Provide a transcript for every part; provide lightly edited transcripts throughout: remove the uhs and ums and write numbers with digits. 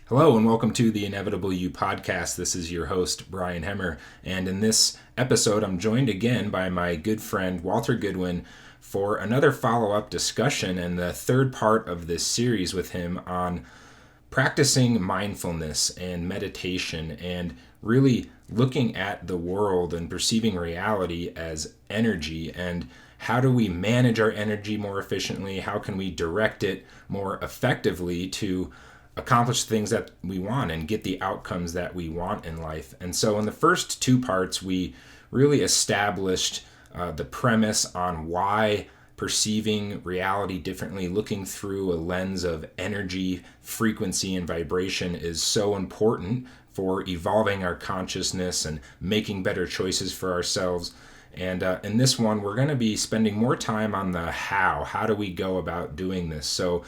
Hello and welcome to the Inevitable You podcast. This is your host, Brian Hemmer. And in this episode, I'm joined again by my good friend, Walter Goodwin, for another follow up discussion and the third part of this series with him on practicing mindfulness and meditation and really looking at the world and perceiving reality as energy and how do we manage our energy more efficiently? How can we direct it more effectively to accomplish things that we want and get the outcomes that we want in life? And so, in the first two parts, we really established the premise on why perceiving reality differently, looking through a lens of energy, frequency, and vibration is so important for evolving our consciousness and making better choices for ourselves. And in this one, we're going to be spending more time on the how. How do we go about doing this? So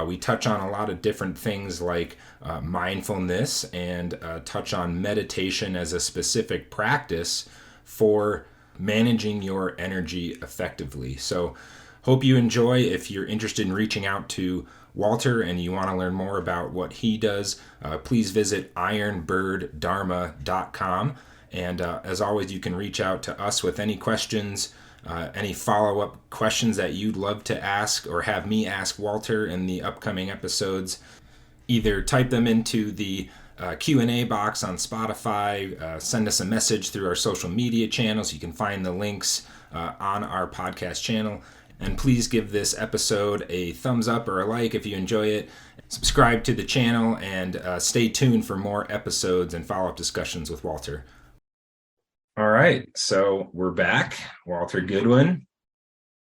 we touch on a lot of different things like mindfulness and touch on meditation as a specific practice for managing your energy effectively. So hope you enjoy. If you're interested in reaching out to Walter and you want to learn more about what he does, please visit ironbirddharma.com. And as always, you can reach out to us with any questions, any follow-up questions that you'd love to ask or have me ask Walter in the upcoming episodes. Either type them into the Q&A box on Spotify, send us a message through our social media channels. You can find the links on our podcast channel. And please give this episode a thumbs up or a like if you enjoy it. Subscribe to the channel and stay tuned for more episodes and follow-up discussions with Walter. All right, so we're back. Walter Goodwin,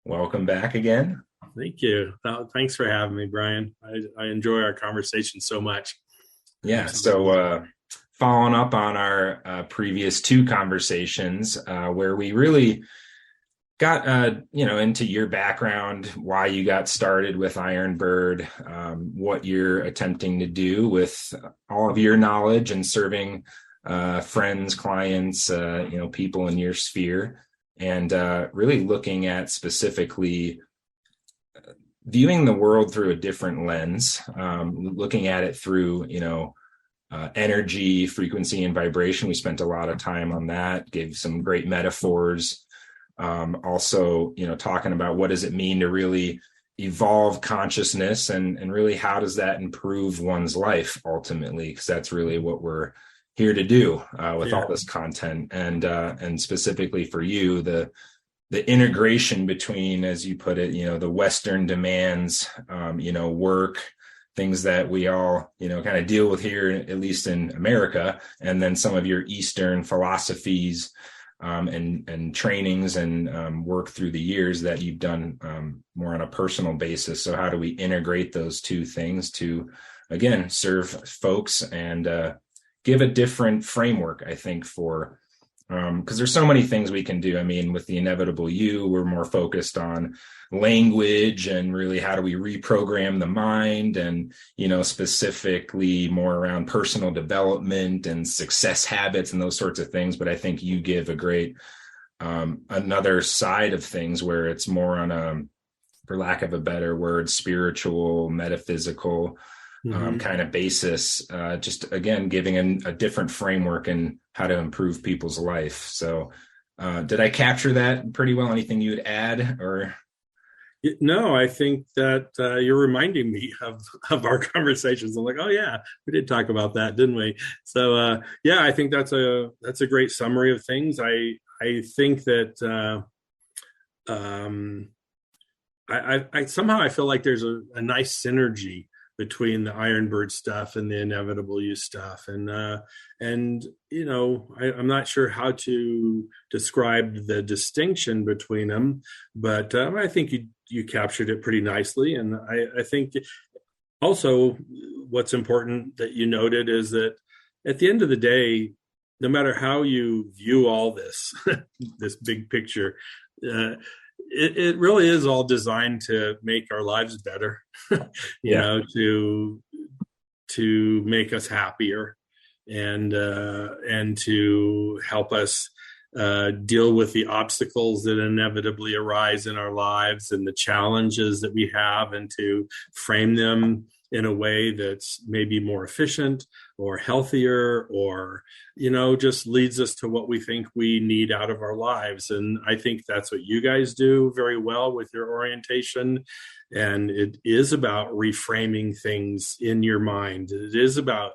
welcome back again. Thank you. Thanks for having me, Brian. I enjoy our conversation so much. Yeah, so following up on our previous two conversations where we really got into your background, why you got started with Ironbird, what you're attempting to do with all of your knowledge and serving friends, clients, people in your sphere, and really looking at specifically viewing the world through a different lens, looking at it through, energy, frequency, and vibration. We spent a lot of time on that, gave some great metaphors. Also, talking about what does it mean to really evolve consciousness and really how does that improve one's life ultimately, because that's really what we're here to do with all this content, and specifically for you, the integration between, as you put it, the Western demands, work, things that we all, kind of deal with here, at least in America, and then some of your Eastern philosophies and trainings and work through the years that you've done more on a personal basis. So how do we integrate those two things to, again, serve folks and give a different framework, I think, for because there's so many things we can do. I mean, with the Inevitable You, we're more focused on language and really how do we reprogram the mind and, specifically more around personal development and success habits and those sorts of things. But I think you give a great another side of things where it's more on a, for lack of a better word, spiritual, metaphysical kind of basis, just again, giving a different framework and how to improve people's life. So did I capture that pretty well? Anything you would add or? No, I think that you're reminding me of our conversations. I'm like, oh yeah, we did talk about that, didn't we? So I think that's a great summary of things. I think that I somehow I feel like there's a nice synergy between the Ironbird stuff and the Inevitable You stuff. And I'm not sure how to describe the distinction between them, but I think you captured it pretty nicely. And I think also what's important that you noted is that at the end of the day, no matter how you view all this, this big picture, it really is all designed to make our lives better, to make us happier and to help us deal with the obstacles that inevitably arise in our lives and the challenges that we have, and to frame them in a way that's maybe more efficient or healthier, or, just leads us to what we think we need out of our lives. And I think that's what you guys do very well with your orientation. And it is about reframing things in your mind. It is about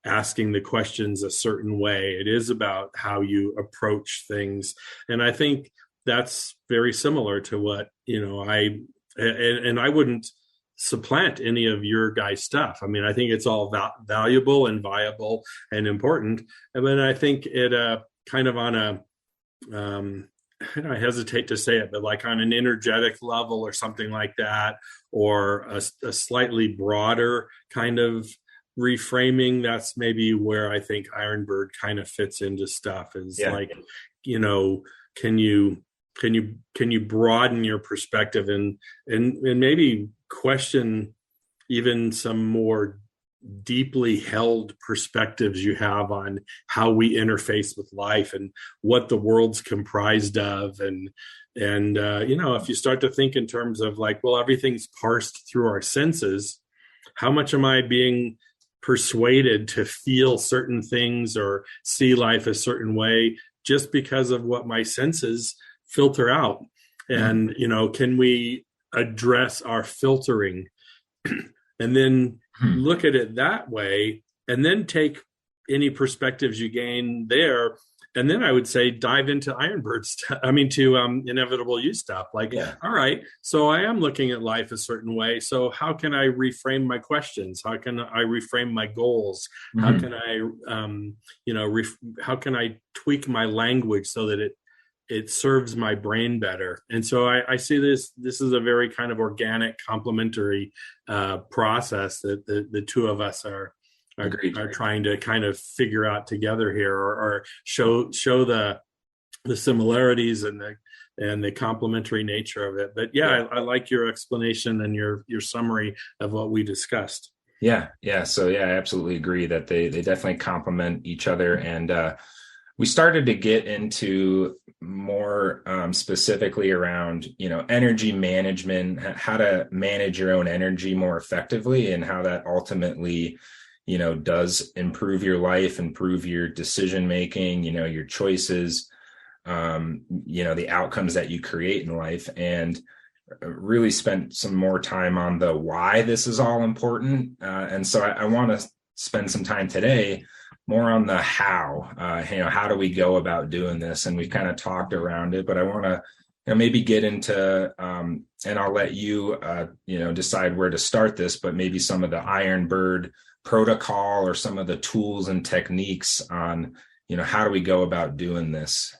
asking the questions a certain way. It is about how you approach things. And I think that's very similar to what, I wouldn't supplant any of your guys' stuff. I mean, I think it's all valuable and viable and important. And then I think it kind of on a, I hesitate to say it, but like on an energetic level or something like that, or a slightly broader kind of reframing, that's maybe where I think Ironbird kind of fits into stuff, is like, can you broaden your perspective and maybe question even some more deeply held perspectives you have on how we interface with life and what the world's comprised of. And if you start to think in terms of like, well, everything's parsed through our senses, how much am I being persuaded to feel certain things or see life a certain way just because of what my senses filter out? And, can we address our filtering and then look at it that way, and then take any perspectives you gain there. And then I would say dive into to Inevitable You stuff. Like, all right, so I am looking at life a certain way. So how can I reframe my questions? How can I reframe my goals? How can I, how can I tweak my language so that it serves my brain better? And so I see this is a very kind of organic, complementary process that the two of us are trying to kind of figure out together here, or show the similarities and the complementary nature of it. But I like your explanation and your summary of what we discussed. Yeah. So I absolutely agree that they definitely complement each other. And we started to get into more specifically around, energy management, how to manage your own energy more effectively, and how that ultimately, does improve your life, improve your decision making, your choices, the outcomes that you create in life. And really spent some more time on the why this is all important. And so I want to spend some time today more on the how. How do we go about doing this? And we've kind of talked around it, but I want to maybe get into, and I'll let you, decide where to start this, but maybe some of the Ironbird protocol or some of the tools and techniques on, how do we go about doing this?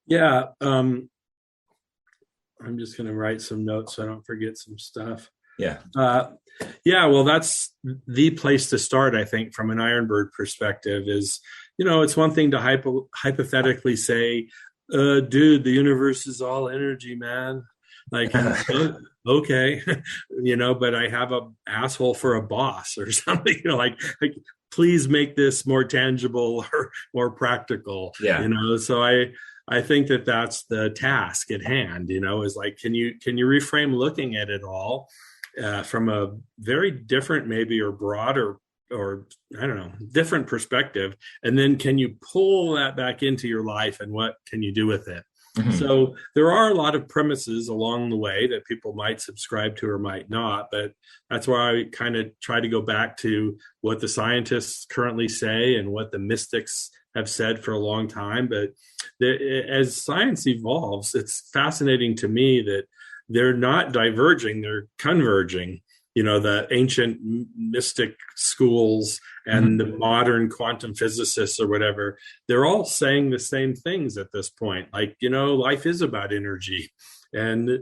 Yeah. I'm just going to write some notes so I don't forget some stuff. Yeah. Well, that's the place to start, I think, from an Ironbird perspective is, it's one thing to hypothetically say, dude, the universe is all energy, man. Like, okay, but I have a asshole for a boss or something, like please make this more tangible or more practical. Yeah. So I think that's the task at hand, is like, can you reframe looking at it all from a very different, maybe, or broader, or I don't know, different perspective. And then can you pull that back into your life, and what can you do with it? Mm-hmm. So there are a lot of premises along the way that people might subscribe to or might not, but that's why I kind of try to go back to what the scientists currently say and what the mystics have said for a long time. But as science evolves, it's fascinating to me that they're not diverging, they're converging. The ancient mystic schools and the modern quantum physicists or whatever, they're all saying the same things at this point. Like, life is about energy and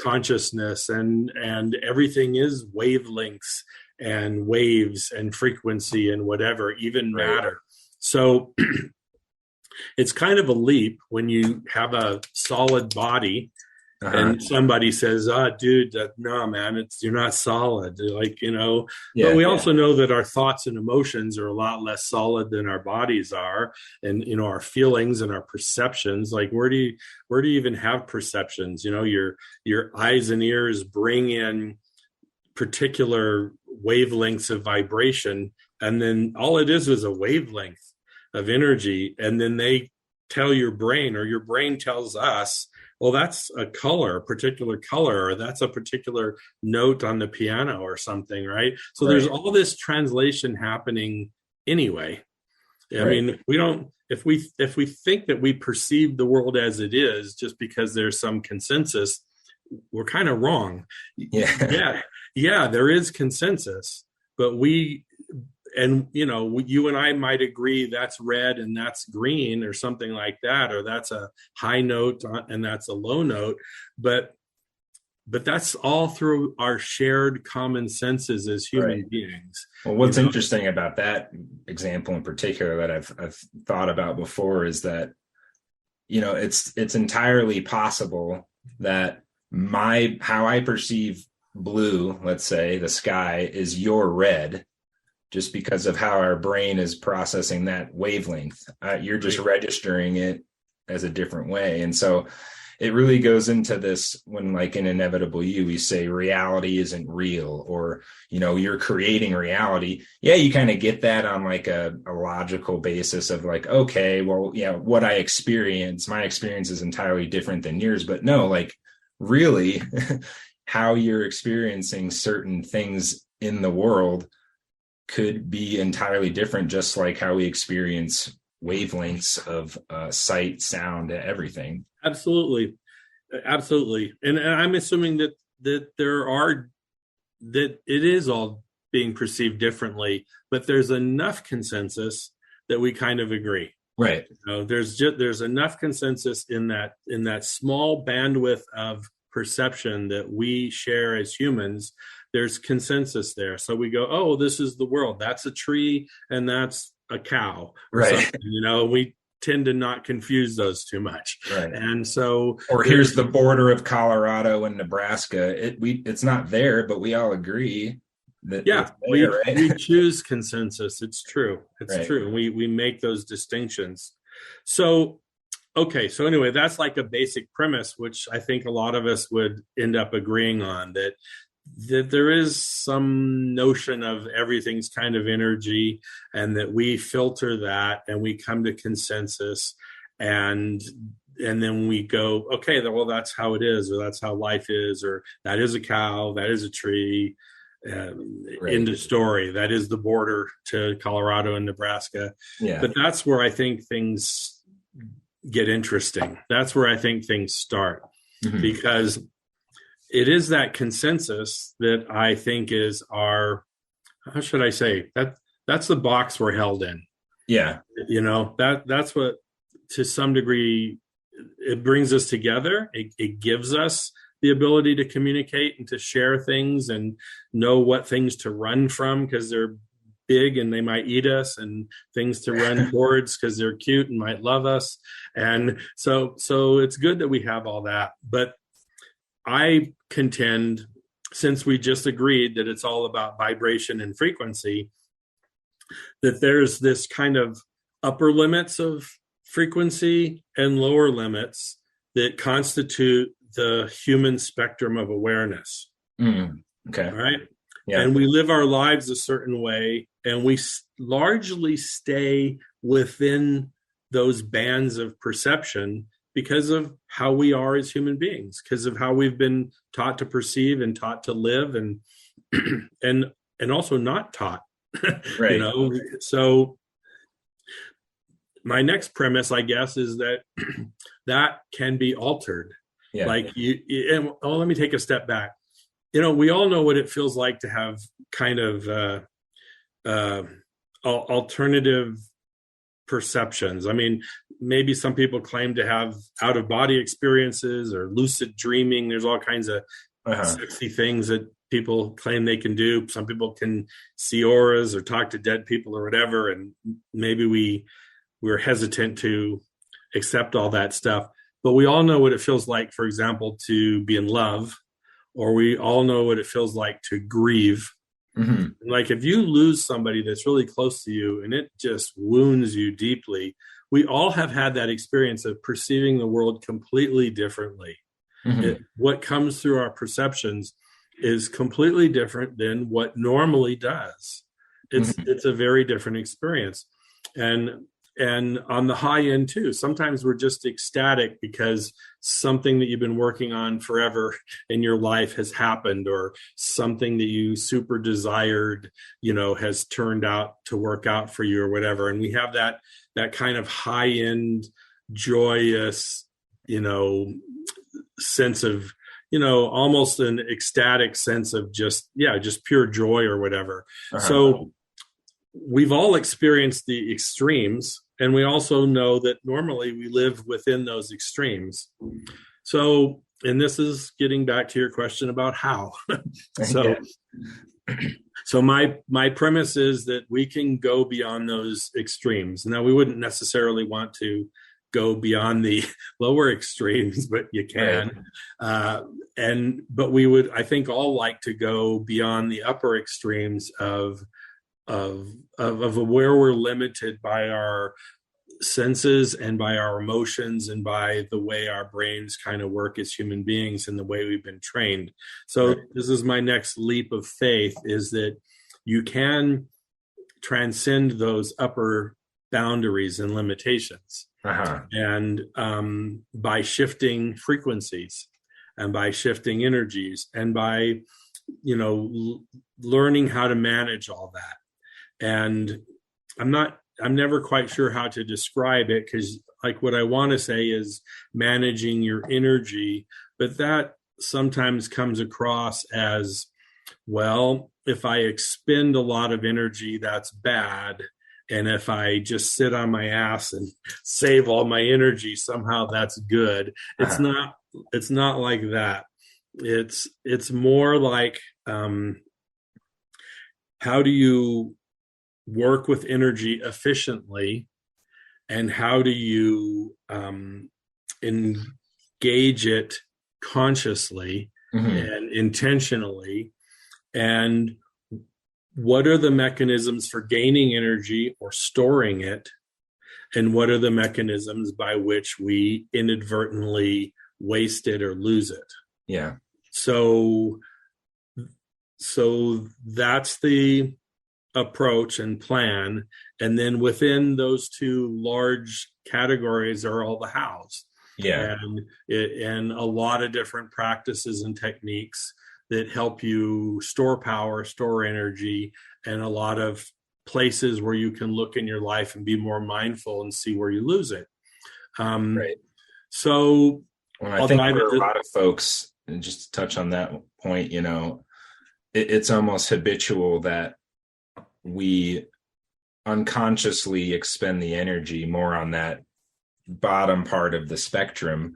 consciousness, and everything is wavelengths and waves and frequency and whatever, even matter. So it's kind of a leap when you have a solid body. And somebody says, dude, no, man, you're not solid. Like, but we also know that our thoughts and emotions are a lot less solid than our bodies are. And, our feelings and our perceptions, like where do you even have perceptions? Your eyes and ears bring in particular wavelengths of vibration, and then all it is a wavelength of energy, and then they tell your brain, or your brain tells us, well, that's a color, a particular color, or that's a particular note on the piano or something, right? So Right. there's all this translation happening anyway. I Right. mean, we don't, if we think that we perceive the world as it is just because there's some consensus, we're kind of wrong. Yeah. Yeah, there is consensus, but you and I might agree that's red and that's green or something like that, or that's a high note and that's a low note, but that's all through our shared common senses as human Right. beings. Well, what's interesting about that example in particular that I've thought about before is that, it's entirely possible that how I perceive blue, let's say the sky, is your red, just because of how our brain is processing that wavelength. You're just registering it as a different way. And so it really goes into this when, like in Inevitable You, we say reality isn't real, or, you're creating reality. Yeah, you kind of get that on like a logical basis of like, okay, well, yeah, what I experience, my experience is entirely different than yours. But no, like really how you're experiencing certain things in the world could be entirely different, just like how we experience wavelengths of sight, sound, everything. Absolutely. And I'm assuming that that it is all being perceived differently, but there's enough consensus that we kind of agree. Right. There's enough consensus in that small bandwidth of perception that we share as humans. There's consensus there. So we go, oh, this is the world. That's a tree and that's a cow. Right. We tend to not confuse those too much. Right. And so, or here's the border of Colorado and Nebraska. It's not there, but we all agree that we choose consensus. It's true. It's right. true. We make those distinctions. So, okay. So anyway, that's like a basic premise, which I think a lot of us would end up agreeing on, that there is some notion of everything's kind of energy, and that we filter that and we come to consensus, and then we go, okay, well, that's how it is, or that's how life is, or that is a cow, that is a tree, right. End of story. That is the border to Colorado and Nebraska. Yeah. But that's where I think things get interesting. That's where I think things start, because it is that consensus that I think is our, how should I say, that's the box we're held in. Yeah. That's what, to some degree, it brings us together. It gives us the ability to communicate and to share things and know what things to run from because they're big and they might eat us, and things to run towards because they're cute and might love us. And so it's good that we have all that. But I contend, since we just agreed that it's all about vibration and frequency, that there's this kind of upper limits of frequency and lower limits that constitute the human spectrum of awareness. Okay. All right. Yeah. And we live our lives a certain way, and we largely stay within those bands of perception because of how we are as human beings, because of how we've been taught to perceive and taught to live, and and also not taught. Right. So my next premise, I guess, is that that can be altered. Yeah. Like let me take a step back. We all know what it feels like to have kind of alternative perceptions. I mean, maybe some people claim to have out-of-body experiences or lucid dreaming. There's all kinds of sexy things that people claim they can do. Some people can see auras or talk to dead people or whatever, and maybe we're hesitant to accept all that stuff. But we all know what it feels like, for example, to be in love, or we all know what it feels like to grieve. Like if you lose somebody that's really close to you and it just wounds you deeply, we all have had that experience of perceiving the world completely differently. What comes through our perceptions is completely different than what normally does. It's a very different experience. And on the high end too, sometimes we're just ecstatic because something that you've been working on forever in your life has happened, or something that you super desired, has turned out to work out for you or whatever. And we have that kind of high end, joyous, sense of, almost an ecstatic sense of just pure joy or whatever. So we've all experienced the extremes, and we also know that normally we live within those extremes. So, and this is getting back to your question about how. So my premise is that we can go beyond those extremes. Now, we wouldn't necessarily want to go beyond the lower extremes, but you can. But we would, I think, all like to go beyond the upper extremes of where we're limited by our senses and by our emotions and by the way our brains kind of work as human beings and the way we've been trained. So this is my next leap of faith, is that you can transcend those upper boundaries and limitations. And by shifting frequencies and by shifting energies and by, learning how to manage all that. And I'm never quite sure how to describe it, because like what I want to say is managing your energy, but that sometimes comes across as, well, if I expend a lot of energy, that's bad. And if I just sit on my ass and save all my energy, somehow that's good. It's not like that. It's more like, how do you work with energy efficiently, and how do you engage it consciously and intentionally, and what are the mechanisms for gaining energy or storing it, and what are the mechanisms by which we inadvertently waste it or lose it. So that's the approach and plan. And then within those two large categories are all the hows. And a lot of different practices and techniques that help you store power, store energy, and a lot of places where you can look in your life and be more mindful and see where you lose it. So I think for a lot of folks, and just to touch on that point, it's almost habitual that we unconsciously expend the energy more on that bottom part of the spectrum,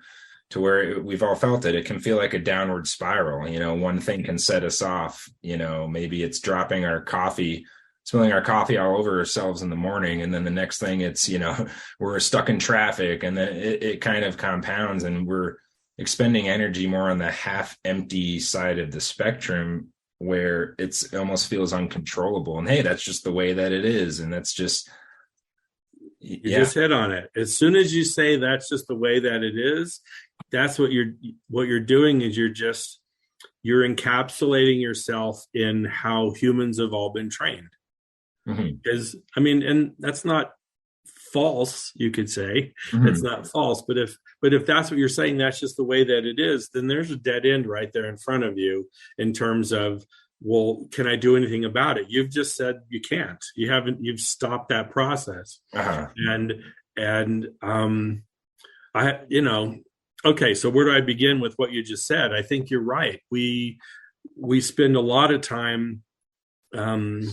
to where we've all felt it. It can feel like a downward spiral. One thing can set us off. Maybe it's dropping our coffee, spilling our coffee all over ourselves in the morning. And then the next thing it's, we're stuck in traffic, and then it kind of compounds, and we're expending energy more on the half empty side of the spectrum, where it almost feels uncontrollable. And hey, that's just the way that it is. And that's just, you just hit on it. As soon as you say that's just the way that it is, that's what you're doing, is you're encapsulating yourself in how humans have all been trained. Because and that's not false, you could say. It's not false, but if that's what you're saying, that's just the way that it is, then there's a dead end right there in front of you in terms of, well, can I do anything about it? You've just said you can't. You've stopped that process. Okay, so where do I begin with what you just said? I think you're right. We spend a lot of time on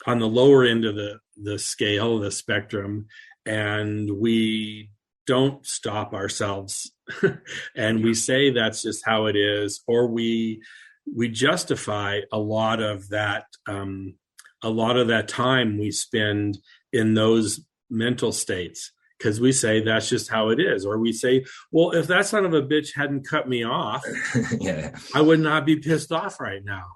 the lower end of the scale, the spectrum, and we don't stop ourselves and we say that's just how it is, or we justify a lot of that time we spend in those mental states, because we say that's just how it is. Or we say, well, if that son of a bitch hadn't cut me off, I would not be pissed off right now.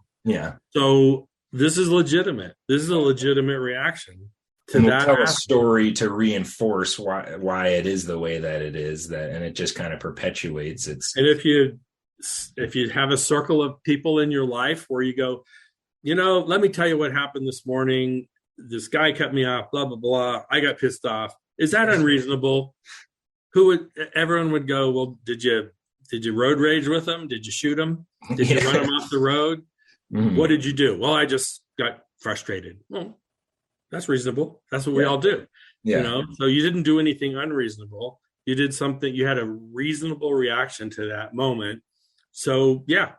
So this is legitimate. This is a legitimate reaction to and we'll that. Tell a story to reinforce why it is the way that it is, and it just kind of perpetuates its. And if you if you have a circle of people in your life where you go, let me tell you what happened this morning. This guy cut me off, blah, blah, blah. I got pissed off. Is that unreasonable? Everyone would go, well, did you road rage with him? Did you shoot him? Did you run him off the road? Mm-hmm. What did you do? Well, I just got frustrated. Well, that's reasonable. That's what we all do. Yeah. So you didn't do anything unreasonable. You did something, you had a reasonable reaction to that moment. So yeah,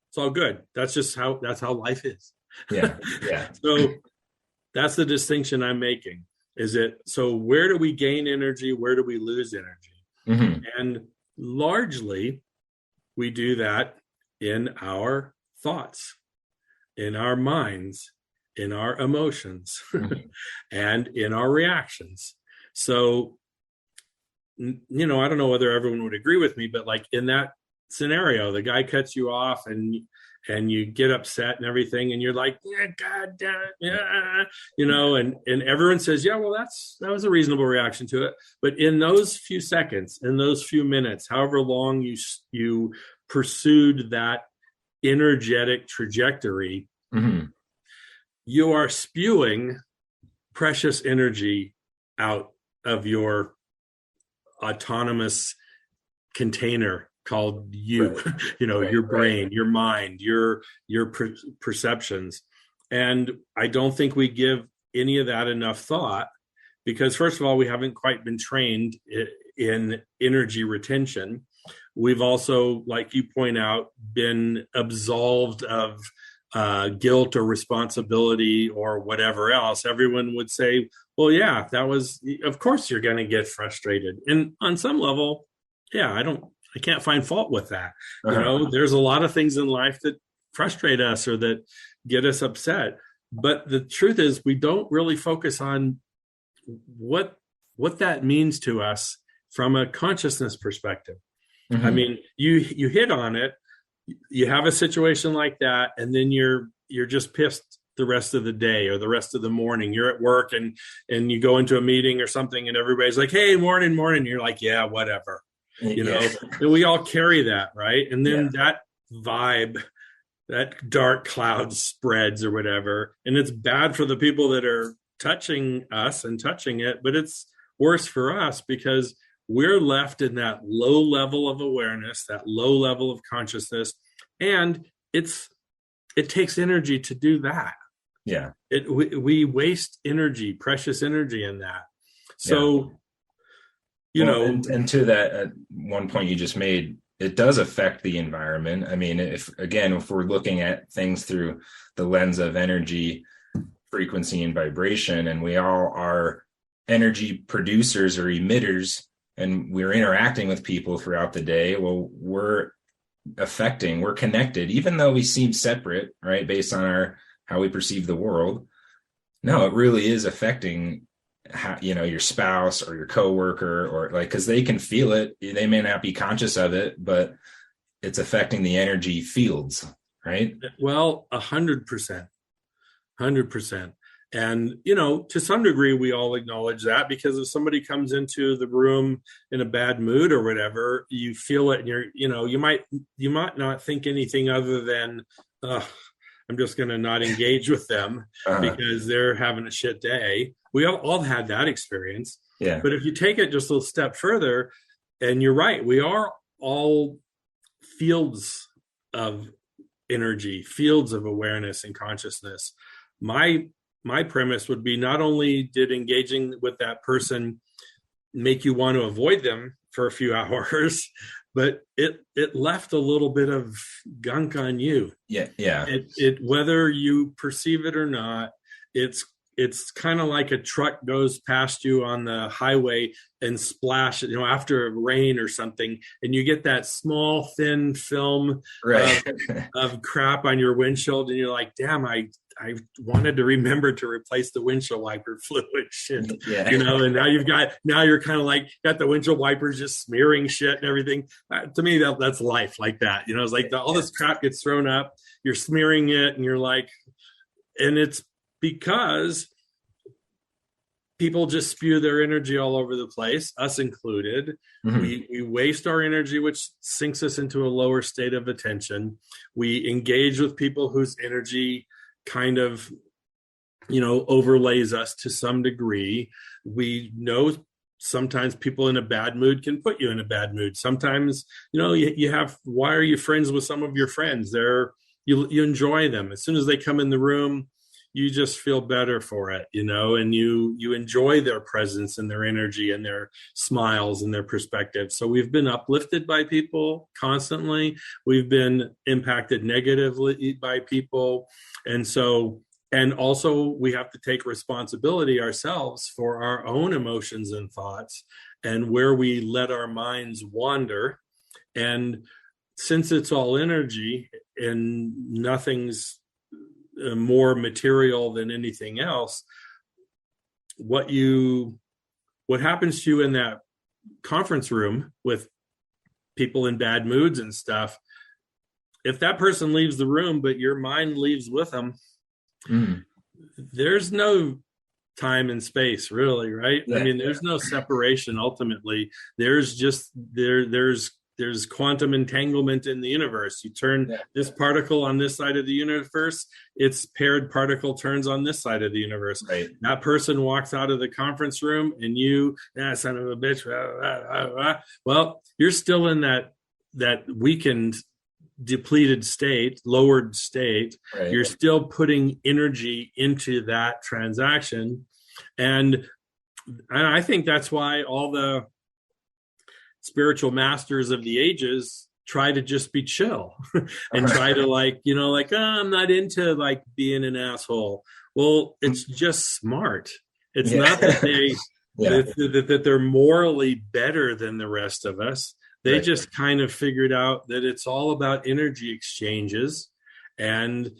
it's all good. That's how life is. Yeah. Yeah. So that's the distinction I'm making. So where do we gain energy? Where do we lose energy? Mm-hmm. And largely we do that in our thoughts, in our minds, in our emotions, mm-hmm. and in our reactions. So, I don't know whether everyone would agree with me, but like in that scenario, the guy cuts you off and you get upset and everything, and you're like, yeah, God damn it, yeah, and everyone says, yeah, well, that was a reasonable reaction to it. But in those few seconds, in those few minutes, however long you pursued that energetic trajectory, mm-hmm. you are spewing precious energy out of your autonomous container called you, right. Your brain, right. Your mind, your perceptions. And I don't think we give any of that enough thought, because first of all, we haven't quite been trained in energy retention. We've also, like you point out, been absolved of guilt or responsibility or whatever else. Everyone would say, well, yeah, of course you're going to get frustrated. And on some level, yeah, I can't find fault with that. Uh-huh. There's a lot of things in life that frustrate us or that get us upset. But the truth is, we don't really focus on what that means to us from a consciousness perspective. Mm-hmm. I mean, you hit on it. You have a situation like that, and then you're just pissed the rest of the day or the rest of the morning. You're at work and you go into a meeting or something, and everybody's like, hey, morning. You're like, yeah, whatever. And we all carry that, right? And then that vibe, that dark cloud spreads or whatever, and it's bad for the people that are touching us and touching it, but it's worse for us because we're left in that low level of awareness, that low level of consciousness, and it takes energy to do that. Yeah, we waste energy, precious energy in that. So, and to that one point you just made, it does affect the environment. I mean, if we're looking at things through the lens of energy, frequency, and vibration, and we all are energy producers or emitters, and we're interacting with people throughout the day, well, we're connected, even though we seem separate, right? Based on how we perceive the world. No, it really is affecting how, your spouse or your coworker, or because they can feel it. They may not be conscious of it, but it's affecting the energy fields, right? Well, 100%. And, to some degree, we all acknowledge that, because if somebody comes into the room in a bad mood or whatever, you feel it, and you might not think anything other than, I'm just going to not engage with them because they're having a shit day. We all had that experience. Yeah. But if you take it just a little step further, and you're right, we are all fields of energy, fields of awareness and consciousness. My premise would be, not only did engaging with that person make you want to avoid them for a few hours, but it left a little bit of gunk on you. Yeah. It whether you perceive it or not, it's kind of like a truck goes past you on the highway and splash, after rain or something, and you get that small thin film of crap on your windshield, and you're like, damn, I wanted to remember to replace the windshield wiper fluid shit, and now you're kind of like got the windshield wipers just smearing shit and everything. To me, that's life like that. It's like all this crap gets thrown up, you're smearing it, and you're like, and it's because people just spew their energy all over the place, us included. Mhm. We waste our energy, which sinks us into a lower state of attention. We engage with people whose energy kind of, overlays us to some degree. We know sometimes people in a bad mood can put you in a bad mood. Sometimes, why are you friends with some of your friends? You enjoy them. As soon as they come in the room, you just feel better for it, and you enjoy their presence and their energy and their smiles and their perspective. So we've been uplifted by people constantly. We've been impacted negatively by people. And also we have to take responsibility ourselves for our own emotions and thoughts and where we let our minds wander. And since it's all energy and nothing's more material than anything else, what happens to you in that conference room with people in bad moods and stuff, if that person leaves the room but your mind leaves with them, there's no time and space, really, right? Yeah. I mean, there's no separation ultimately. There's just there's quantum entanglement in the universe. You turn this particle on this side of the universe, its paired particle turns on this side of the universe. Right. That person walks out of the conference room and you, son of a bitch, well, you're still in that weakened, depleted state, lowered state. Right. You're still putting energy into that transaction. And I think that's why all the spiritual masters of the ages try to just be chill and try to I'm not into being an asshole. Well, it's just smart. It's not that that they're morally better than the rest of us. They just kind of figured out that it's all about energy exchanges, and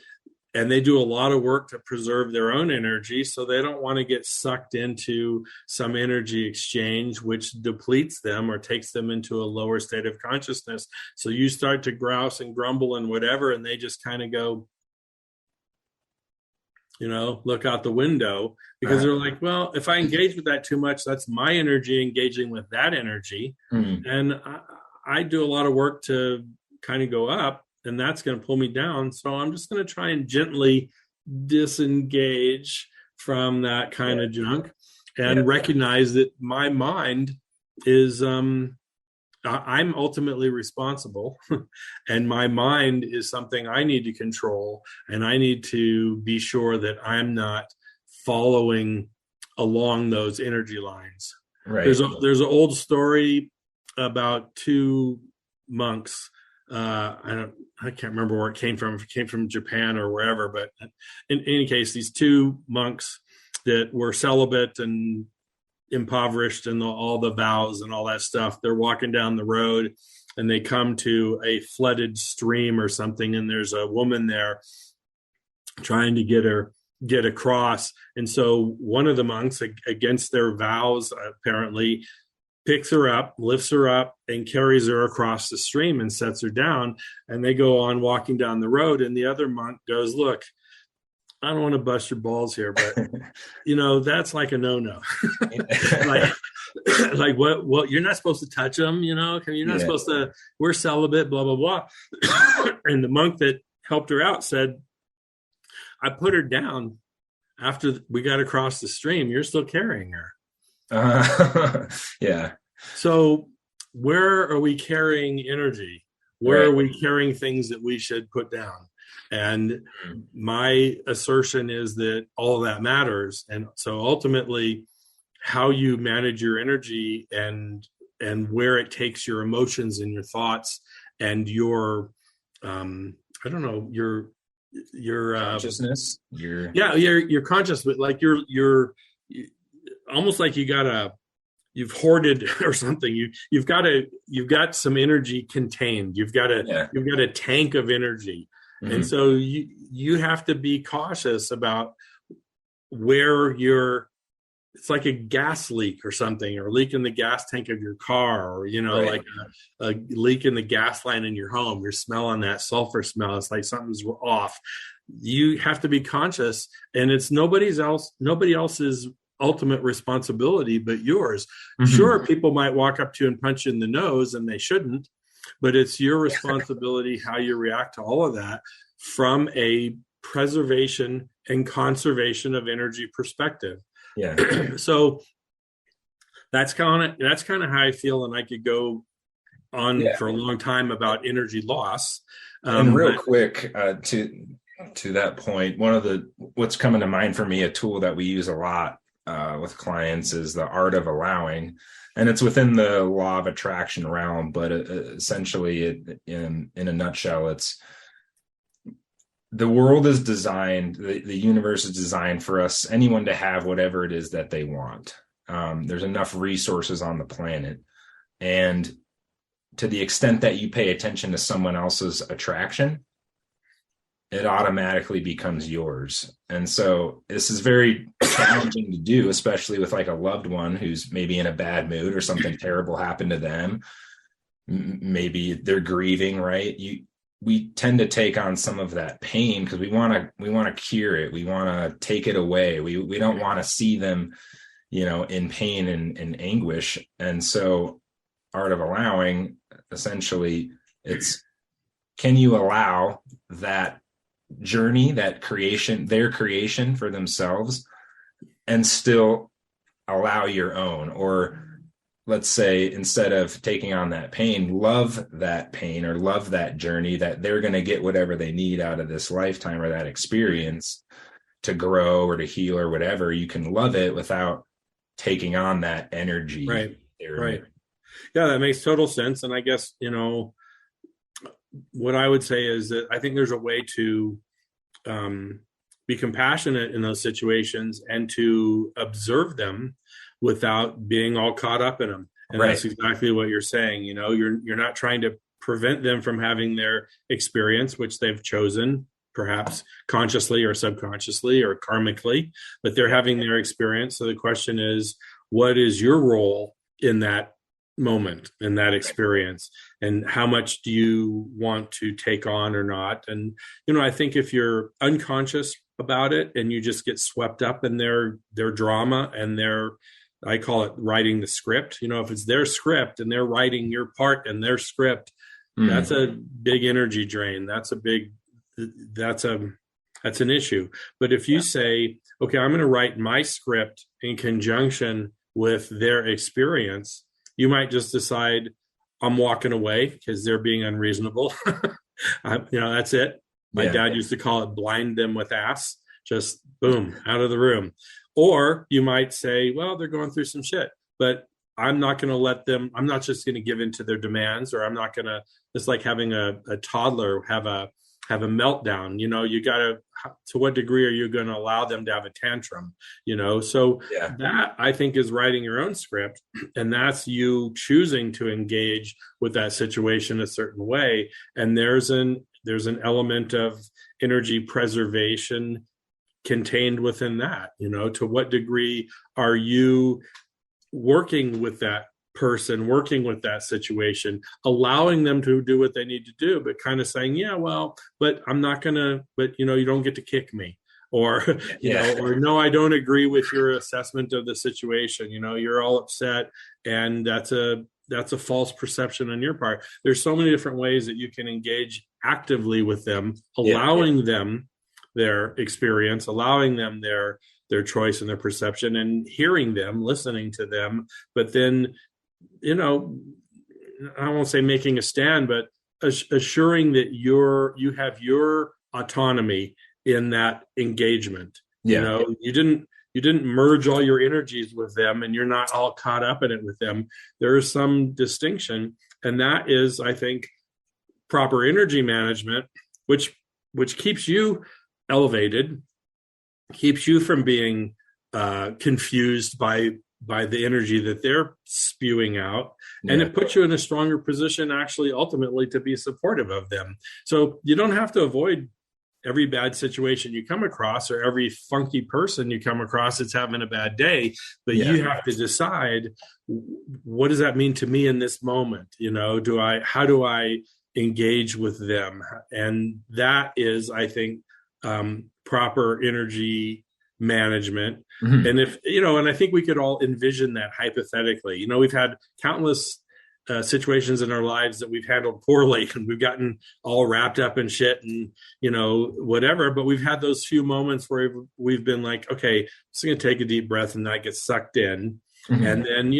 they do a lot of work to preserve their own energy, so they don't want to get sucked into some energy exchange which depletes them or takes them into a lower state of consciousness. So you start to grouse and grumble and whatever, and they just kind of go, look out the window, because they're like, well, if I engage with that too much, that's my energy engaging with that energy. And I do a lot of work to kind of go up, and that's going to pull me down. So I'm just going to try and gently disengage from that kind of junk and recognize that my mind is, I'm ultimately responsible, and my mind is something I need to control, and I need to be sure that I'm not following along those energy lines. Right. There's an old story about two monks. I can't remember where it came from. If it came from Japan or wherever, but in any case, these two monks that were celibate and impoverished and all the vows and all that stuff, they're walking down the road and they come to a flooded stream or something, and there's a woman there trying to get across. And so one of the monks, against their vows, apparently picks her up, lifts her up, and carries her across the stream and sets her down. And they go on walking down the road. And the other monk goes, look, I don't want to bust your balls here, but that's like a no-no. like what you're not supposed to touch them, you're not supposed to, we're celibate, blah, blah, blah. And the monk that helped her out said, I put her down after we got across the stream. You're still carrying her. Yeah. So where are we carrying energy? Where are we carrying things that we should put down? And my assertion is that all of that matters. And so ultimately, how you manage your energy and where it takes your emotions and your thoughts and your your consciousness, your conscious, but like you're almost like you've hoarded or something. You've got some energy contained. You've got a tank of energy. Mm-hmm. And so you have to be cautious about where it's like a gas leak or something, or a leak in the gas tank of your car, or, like a leak in the gas line in your home. You're smelling that sulfur smell. It's like something's off. You have to be conscious, and it's nobody else's ultimate responsibility but yours. Mm-hmm. Sure, people might walk up to you and punch you in the nose, and they shouldn't, but it's your responsibility how you react to all of that from a preservation and conservation of energy perspective. Yeah. So that's kind of how I feel, and I could go on for a long time about energy loss. And real quick, to that point, what's coming to mind for me, a tool that we use a lot with clients is the art of allowing, and it's within the law of attraction realm. But essentially, in a nutshell, it's the world is designed, the universe is designed for us, anyone to have whatever it is that they want. There's enough resources on the planet, and to the extent that you pay attention to someone else's attraction, it automatically becomes yours. And so this is very challenging to do, especially with like a loved one who's maybe in a bad mood or something terrible happened to them. Maybe they're grieving, right? We tend to take on some of that pain because we want to cure it. We want to take it away. We don't want to see them, in pain and anguish. And so art of allowing, essentially, it's, can you allow that journey, that creation, their creation for themselves, and still allow your own? Or let's say, instead of taking on that pain, love that pain or love that journey, that they're going to get whatever they need out of this lifetime or that experience to grow or to heal or whatever. You can love it without taking on that energy. Right. Yeah, that makes total sense. And I guess, what I would say is that I think there's a way to be compassionate in those situations and to observe them without being all caught up in them. And That's exactly what you're saying. You're not trying to prevent them from having their experience, which they've chosen, perhaps consciously or subconsciously or karmically, but they're having their experience. So the question is, what is your role in that moment, in that experience, and how much do you want to take on or not? And I think if you're unconscious about it and you just get swept up in their drama and I call it writing the script. If it's their script and they're writing your part in their script, that's a big energy drain. That's an issue. But if you say, okay, I'm going to write my script in conjunction with their experience, you might just decide, I'm walking away because they're being unreasonable. That's it. My dad used to call it blind them with ass, just boom, out of the room. Or you might say, well, they're going through some shit, but I'm not going to let them, I'm not just going to give in to their demands, or I'm not going to, it's like having a toddler have a meltdown. You got to what degree are you going to allow them to have a tantrum? So that, I think, is writing your own script, and that's you choosing to engage with that situation a certain way. And there's an element of energy preservation contained within that. To what degree are you working with that person, working with that situation, allowing them to do what they need to do, but kind of saying, but I'm not gonna, but you don't get to kick me, or or no, I don't agree with your assessment of the situation. You're all upset, and that's a false perception on your part. There's so many different ways that you can engage actively with them, allowing them their experience, allowing them their choice and their perception, and hearing them, listening to them, but then I won't say making a stand, but assuring that you have your autonomy in that engagement. You didn't merge all your energies with them, and you're not all caught up in it with them. There is some distinction, and that is, I think, proper energy management, which keeps you elevated, keeps you from being confused by the energy that they're spewing out. And it puts you in a stronger position, actually, ultimately, to be supportive of them. So you don't have to avoid every bad situation you come across, or every funky person you come across that's having a bad day, but you have to decide, what does that mean to me in this moment? How do I engage with them? And that is, I think, proper energy management. Mhm. And if, and I think we could all envision that hypothetically. We've had countless situations in our lives that we've handled poorly, and we've gotten all wrapped up in shit and, whatever. But we've had those few moments where we've been like, okay, just going to take a deep breath and not get sucked in. Mhm. And then,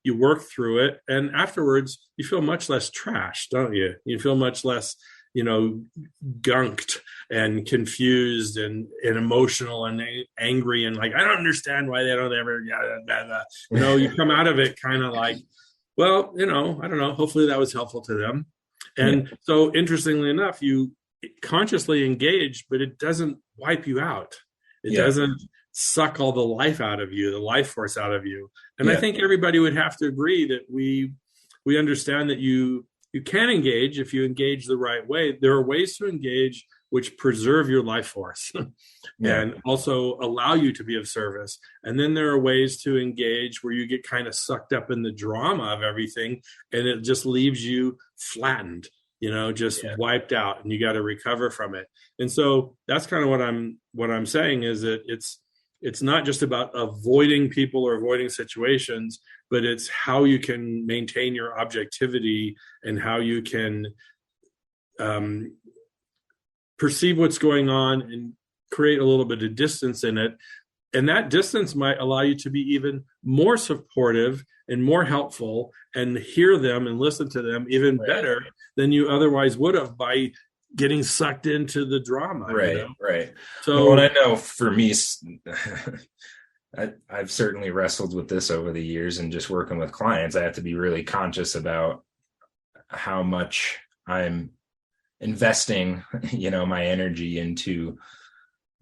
you work through it. And afterwards, you feel much less trashed, don't you? You feel much less, gunked and confused and emotional and angry and like, I don't understand why they don't ever, you come out of it kind of like, well, I don't know. Hopefully that was helpful to them. And so interestingly enough, you consciously engage, but it doesn't wipe you out. It doesn't suck all the life out of you, the life force out of you. And I think everybody would have to agree that we understand that you can engage if you engage the right way. There are ways to engage which preserve your life force and also allow you to be of service. And then there are ways to engage where you get kind of sucked up in the drama of everything, and it just leaves you flattened, wiped out, and you got to recover from it. And so that's kind of what I'm saying is that it's not just about avoiding people or avoiding situations, but it's how you can maintain your objectivity and how you can perceive what's going on and create a little bit of distance in it. And that distance might allow you to be even more supportive and more helpful and hear them and listen to them even better than you otherwise would have by getting sucked into the drama. Right. So, and I know for me, I've certainly wrestled with this over the years, and just working with clients, I have to be really conscious about how much I'm investing, my energy into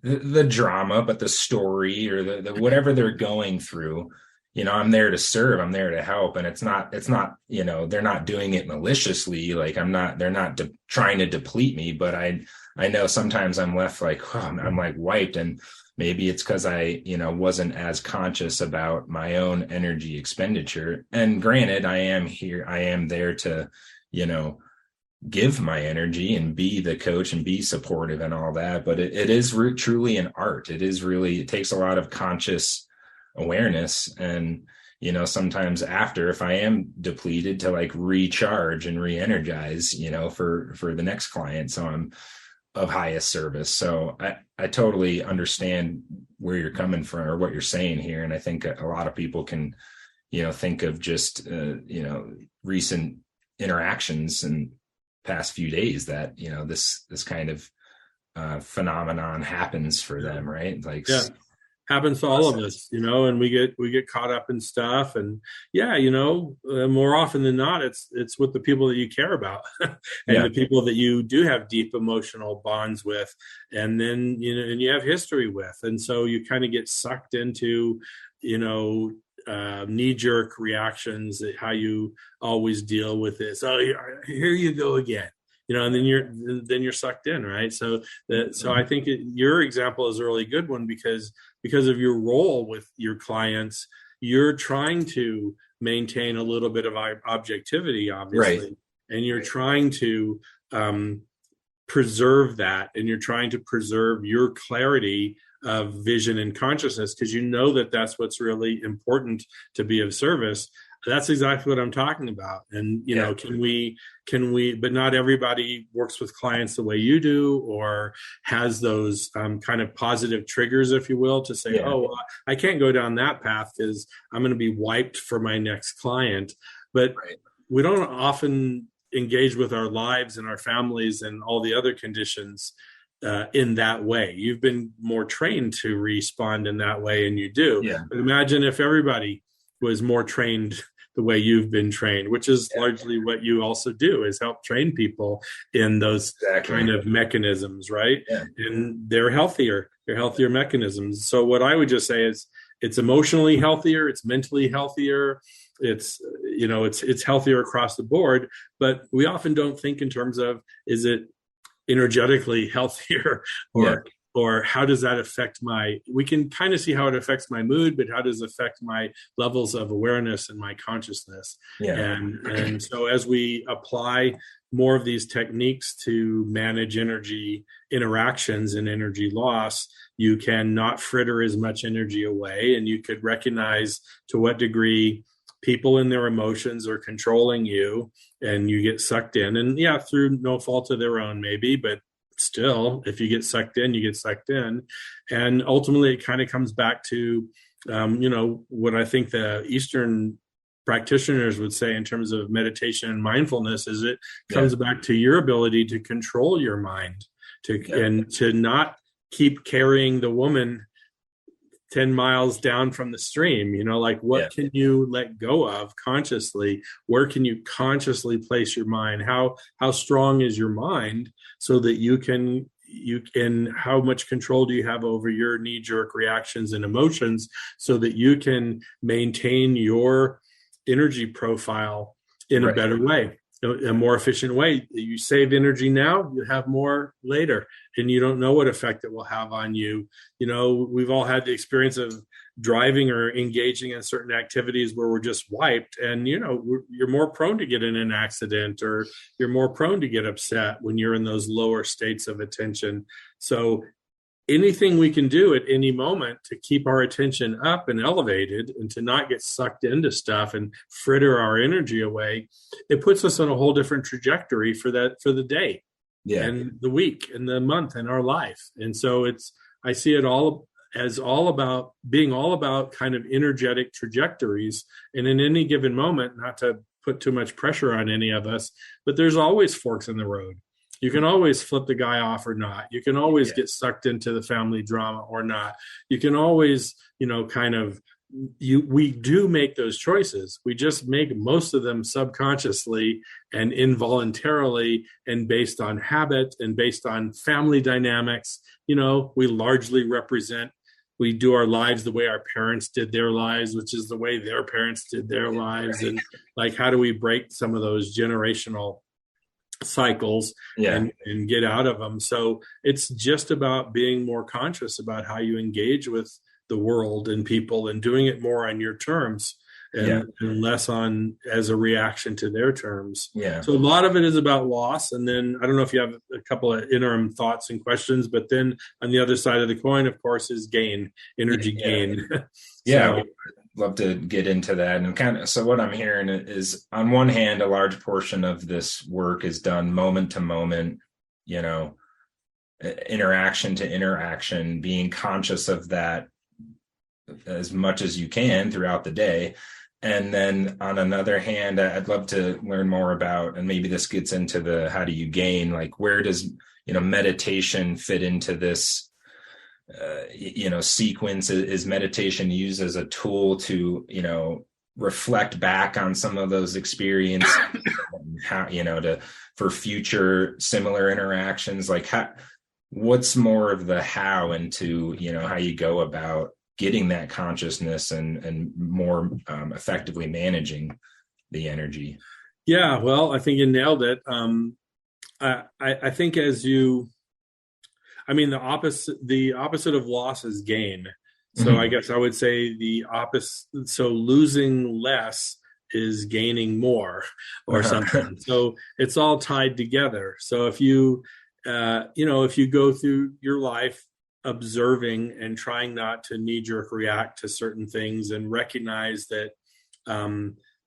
the drama, but the story or the whatever they're going through, I'm there to serve, I'm there to help. And it's not, they're not doing it maliciously. Like they're not trying to deplete me, but I know sometimes I'm left like, I'm like wiped. And maybe it's because I, wasn't as conscious about my own energy expenditure. And granted, I am there to, give my energy and be the coach and be supportive and all that. But it is truly an art. It takes a lot of conscious awareness. And, sometimes after, if I am depleted, to like recharge and re-energize, for the next client. So I'm of highest service. So I totally understand where you're coming from or what you're saying here. And I think a lot of people can, think of just, recent interactions and past few days that, this kind of phenomenon happens for them, right? Like, happens to all of us, and we get caught up in stuff. And more often than not, it's with the people that you care about and the people that you do have deep emotional bonds with, and then and you have history with. And so you kind of get sucked into knee-jerk reactions, how you always deal with this. Oh, here you go again. And then you're sucked in, right? So I think your example is a really good one because of your role with your clients, you're trying to maintain a little bit of objectivity, obviously, right. And you're trying to preserve that, and you're trying to preserve your clarity of vision and consciousness because that's what's really important to be of service. That's exactly what I'm talking about. And, can we, but not everybody works with clients the way you do or has those kind of positive triggers, if you will, to say, well, I can't go down that path because I'm going to be wiped for my next client. But we don't often engage with our lives and our families and all the other conditions in that way. You've been more trained to respond in that way, and you do. But imagine if everybody was more trained the way you've been trained, which is largely what you also do, is help train people in those kind of mechanisms, right? And they're healthier mechanisms. So what I would just say is it's emotionally healthier, it's mentally healthier, it's healthier across the board, but we often don't think in terms of, is it energetically healthier or or how does that affect we can kind of see how it affects my mood, but how does it affect my levels of awareness and my consciousness? Yeah. And so as we apply more of these techniques to manage energy interactions and energy loss, you can not fritter as much energy away, and you could recognize to what degree people and their emotions are controlling you, and you get sucked in, and through no fault of their own maybe, but still, if you get sucked in, you get sucked in. And ultimately it kind of comes back to what I think the Eastern practitioners would say in terms of meditation and mindfulness is it comes back to your ability to control your mind, and to not keep carrying the woman 10 miles down from the stream. What can you let go of consciously? Where can you consciously place your mind? How strong is your mind, so that you can how much control do you have over your knee-jerk reactions and emotions, so that you can maintain your energy profile in a better way, a more efficient way. You save energy now, you have more later, and you don't know what effect it will have on you. We've all had the experience of driving or engaging in certain activities where we're just wiped, and you're more prone to get in an accident, or you're more prone to get upset when you're in those lower states of attention. So anything we can do at any moment to keep our attention up and elevated, and to not get sucked into stuff and fritter our energy away, it puts us on a whole different trajectory for the day and the week and the month and our life. And so I see it all about being all about kind of energetic trajectories. And in any given moment, not to put too much pressure on any of us, but there's always forks in the road. You can always flip the guy off or not. You can always get sucked into the family drama or not. You can always, we do make those choices. We just make most of them subconsciously and involuntarily, and based on habit and based on family dynamics. We largely we do our lives the way our parents did their lives, which is the way their parents did their lives. And how do we break some of those generational cycles and get out of them? So it's just about being more conscious about how you engage with the world and people, and doing it more on your terms and less on as a reaction to their terms. So a lot of it is about loss. And then I don't know if you have a couple of interim thoughts and questions, but then on the other side of the coin, of course, is energy gain. Love to get into that. And so what I'm hearing is, on one hand, a large portion of this work is done moment to moment, interaction to interaction, being conscious of that as much as you can throughout the day. And then on another hand, I'd love to learn more about, and maybe this gets into the, how do you gain, where does, meditation fit into this sequence? Is meditation used as a tool to, reflect back on some of those experiences, how, for future similar interactions? What's more of the how into, how you go about getting that consciousness and more effectively managing the energy? Yeah, well, I think you nailed it. I think the opposite of loss is gain. So I guess I would say the opposite. So losing less is gaining more, or something. So it's all tied together. So if you go through your life observing and trying not to knee-jerk react to certain things, and recognize that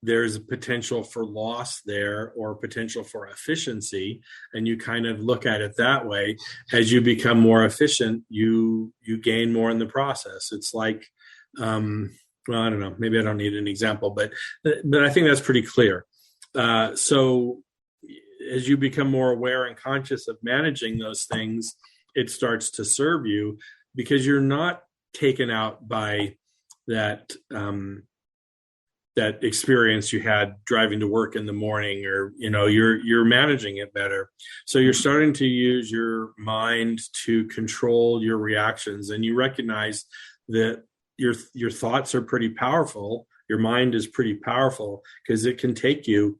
there's a potential for loss there, or potential for efficiency, and you kind of look at it that way, as you become more efficient, you gain more in the process. It's like, I don't know, maybe I don't need an example, but I think that's pretty clear. So as you become more aware and conscious of managing those things, it starts to serve you, because you're not taken out by that that experience you had driving to work in the morning, or you're managing it better. So you're starting to use your mind to control your reactions, and you recognize that your thoughts are pretty powerful. Your mind is pretty powerful, because it can take you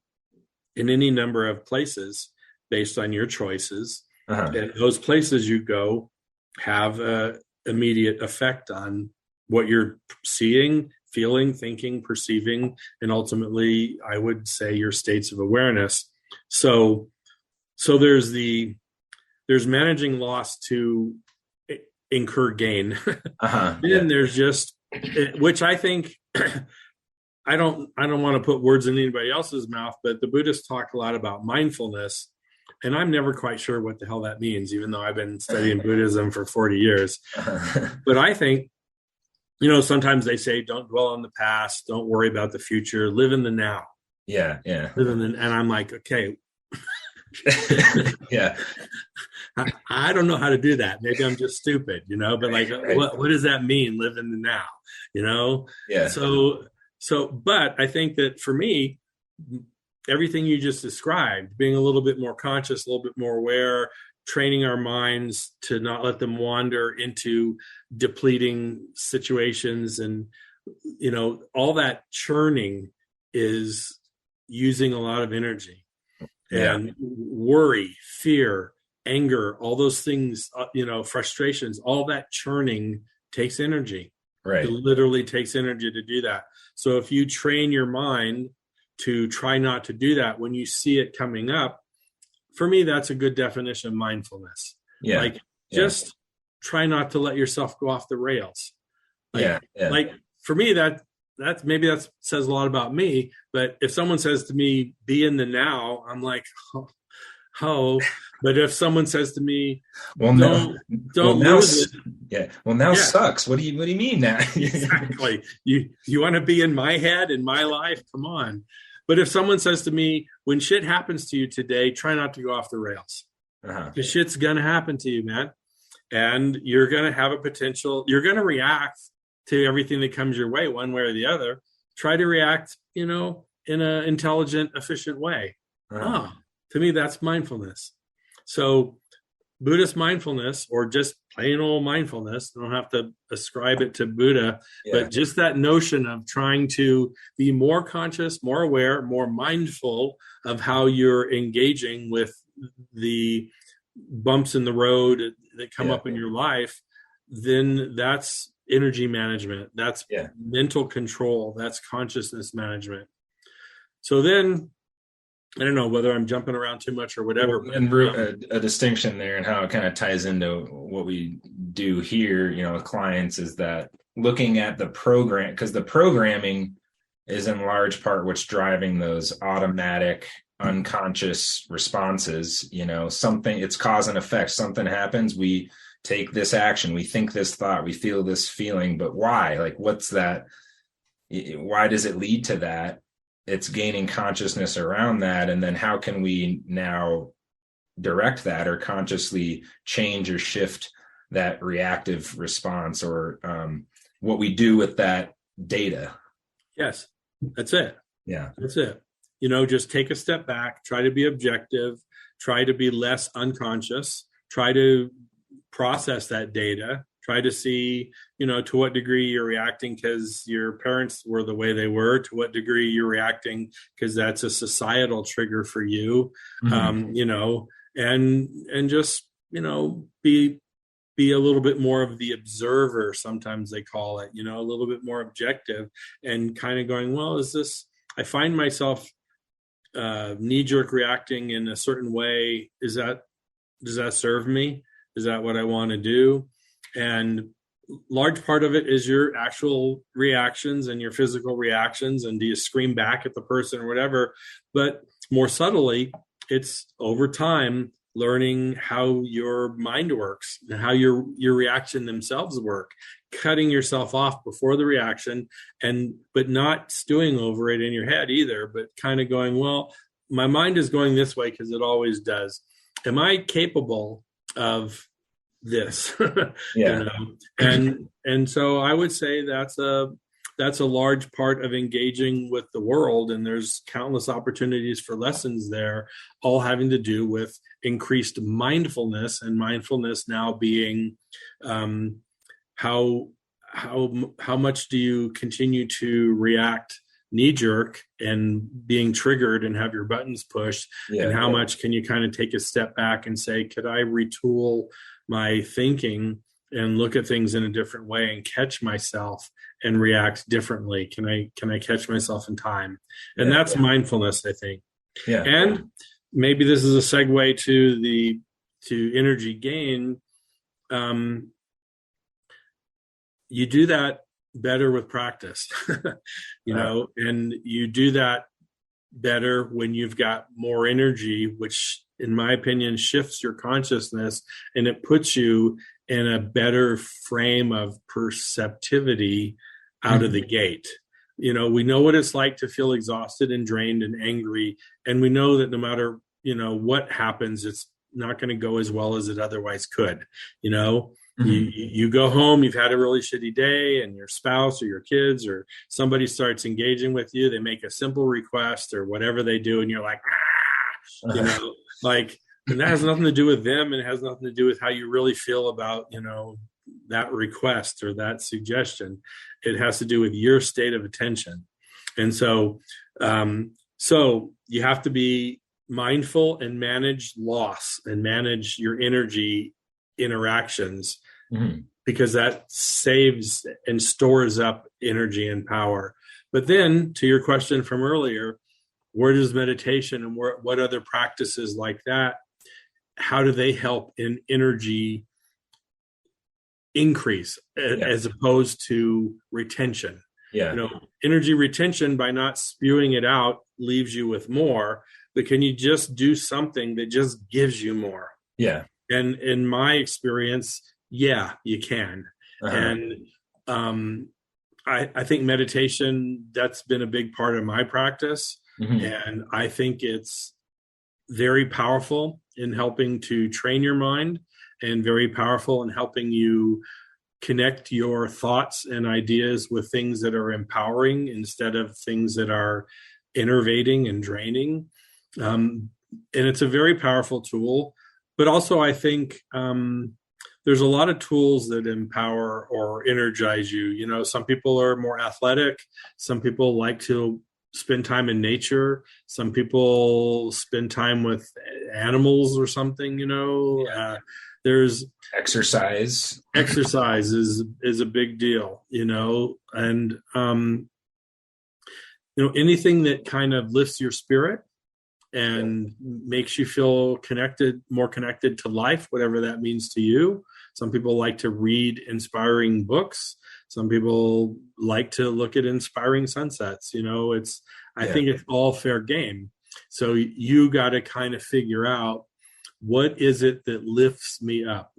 in any number of places based on your choices. And those places you go have a immediate effect on what you're seeing, feeling, thinking, perceiving, and ultimately, I would say, your states of awareness. So there's managing loss to incur gain. Then there's just, which I think, I don't want to put words in anybody else's mouth, but the Buddhists talk a lot about mindfulness, and I'm never quite sure what the hell that means, even though I've been studying Buddhism for 40 years. But I think, sometimes they say, don't dwell on the past, don't worry about the future, live in the now. Yeah. And I'm like, okay. Yeah. I don't know how to do that. Maybe I'm just stupid, but like, right. What does that mean? Live in the now, Yeah. So, but I think that for me, everything you just described, being a little bit more conscious, a little bit more aware, training our minds to not let them wander into depleting situations, and, all that churning is using a lot of energy. And worry, fear, anger, all those things, frustrations, all that churning takes energy. Right. It literally takes energy to do that. So if you train your mind to try not to do that when you see it coming up, for me, that's a good definition of mindfulness. Yeah. Like, just try not to let yourself go off the rails. Like for me, that says a lot about me. But if someone says to me, be in the now, I'm like, oh. But if someone says to me, don't lose it. Yeah. Well, now sucks. What do you mean now? Exactly. You want to be in my head, in my life? Come on. But if someone says to me, when shit happens to you today, try not to go off the rails. Because shit's going to happen to you, man. And you're going to have you're going to react to everything that comes your way, one way or the other. Try to react, in an intelligent, efficient way. To me, that's mindfulness. So Buddhist mindfulness, or just plain old mindfulness, I don't have to ascribe it to Buddha, but just that notion of trying to be more conscious, more aware, more mindful of how you're engaging with the bumps in the road that come up in your life, then that's energy management. That's mental control. That's consciousness management. So then, I don't know whether I'm jumping around too much or whatever. And a distinction there, and how it kind of ties into what we do here, with clients, is that looking at the program, because the programming is in large part what's driving those automatic, unconscious responses. It's cause and effect. Something happens, we take this action, we think this thought, we feel this feeling, but why? Like, what's that? Why does it lead to that? It's gaining consciousness around that. And then how can we now direct that, or consciously change or shift that reactive response, or what we do with that data? Yes, that's it. Yeah, that's it. Just take a step back, try to be objective, try to be less unconscious, try to process that data, try to see, to what degree you're reacting because your parents were the way they were, to what degree you're reacting because that's a societal trigger for you, and just, be a little bit more of the observer, sometimes they call it, a little bit more objective, and kind of going, well, I find myself knee-jerk reacting in a certain way. Does that serve me? Is that what I want to do? And large part of it is your actual reactions and your physical reactions. And do you scream back at the person or whatever? But more subtly, it's over time learning how your mind works and how your reaction themselves work, cutting yourself off before the reaction, but not stewing over it in your head either, but kind of going, well, my mind is going this way because it always does. Am I capable of this? And so I would say that's a large part of engaging with the world, and there's countless opportunities for lessons there, all having to do with increased mindfulness, and mindfulness now being how much do you continue to react knee-jerk and being triggered and have your buttons pushed, and how much can you kind of take a step back and say, could I retool my thinking and look at things in a different way and catch myself and react differently? Can I catch myself in time? And that's mindfulness, I think. Yeah. And maybe this is a segue to energy gain. You do that better with practice, you know, and you do that better when you've got more energy, which in my opinion shifts your consciousness, and it puts you in a better frame of perceptivity out of the gate. You know, we know what it's like to feel exhausted and drained and angry, and we know that no matter, you know, what happens, it's not going to go as well as it otherwise could. You know, you go home, you've had a really shitty day, and your spouse or your kids or somebody starts engaging with you. They make a simple request or whatever they do, and you're like, you know, like, and that has nothing to do with them, and it has nothing to do with how you really feel about, you know, that request or that suggestion. It has to do with your state of attention. And so, so you have to be mindful and manage loss and manage your energy interactions, because that saves and stores up energy and power. But then to your question from earlier, where does meditation and what other practices like that, how do they help in energy increase as opposed to retention? You know, energy retention, by not spewing it out, leaves you with more, but can you just do something that just gives you more? And in my experience, you can. And I think meditation, that's been a big part of my practice. And I think it's very powerful in helping to train your mind, and very powerful in helping you connect your thoughts and ideas with things that are empowering instead of things that are enervating and draining. And it's a very powerful tool. But also, I think there's a lot of tools that empower or energize you. You know, some people are more athletic. Some people like to spend time in nature. Some people spend time with animals or something, you know. There's exercise. Exercise is a big deal, you know. And, you know, anything that kind of lifts your spirit and makes you feel more connected to life, whatever that means to you. Some people like to read inspiring books. Some people like to look at inspiring sunsets. You know, I think it's all fair game. So you got to kind of figure out, what is it that lifts me up?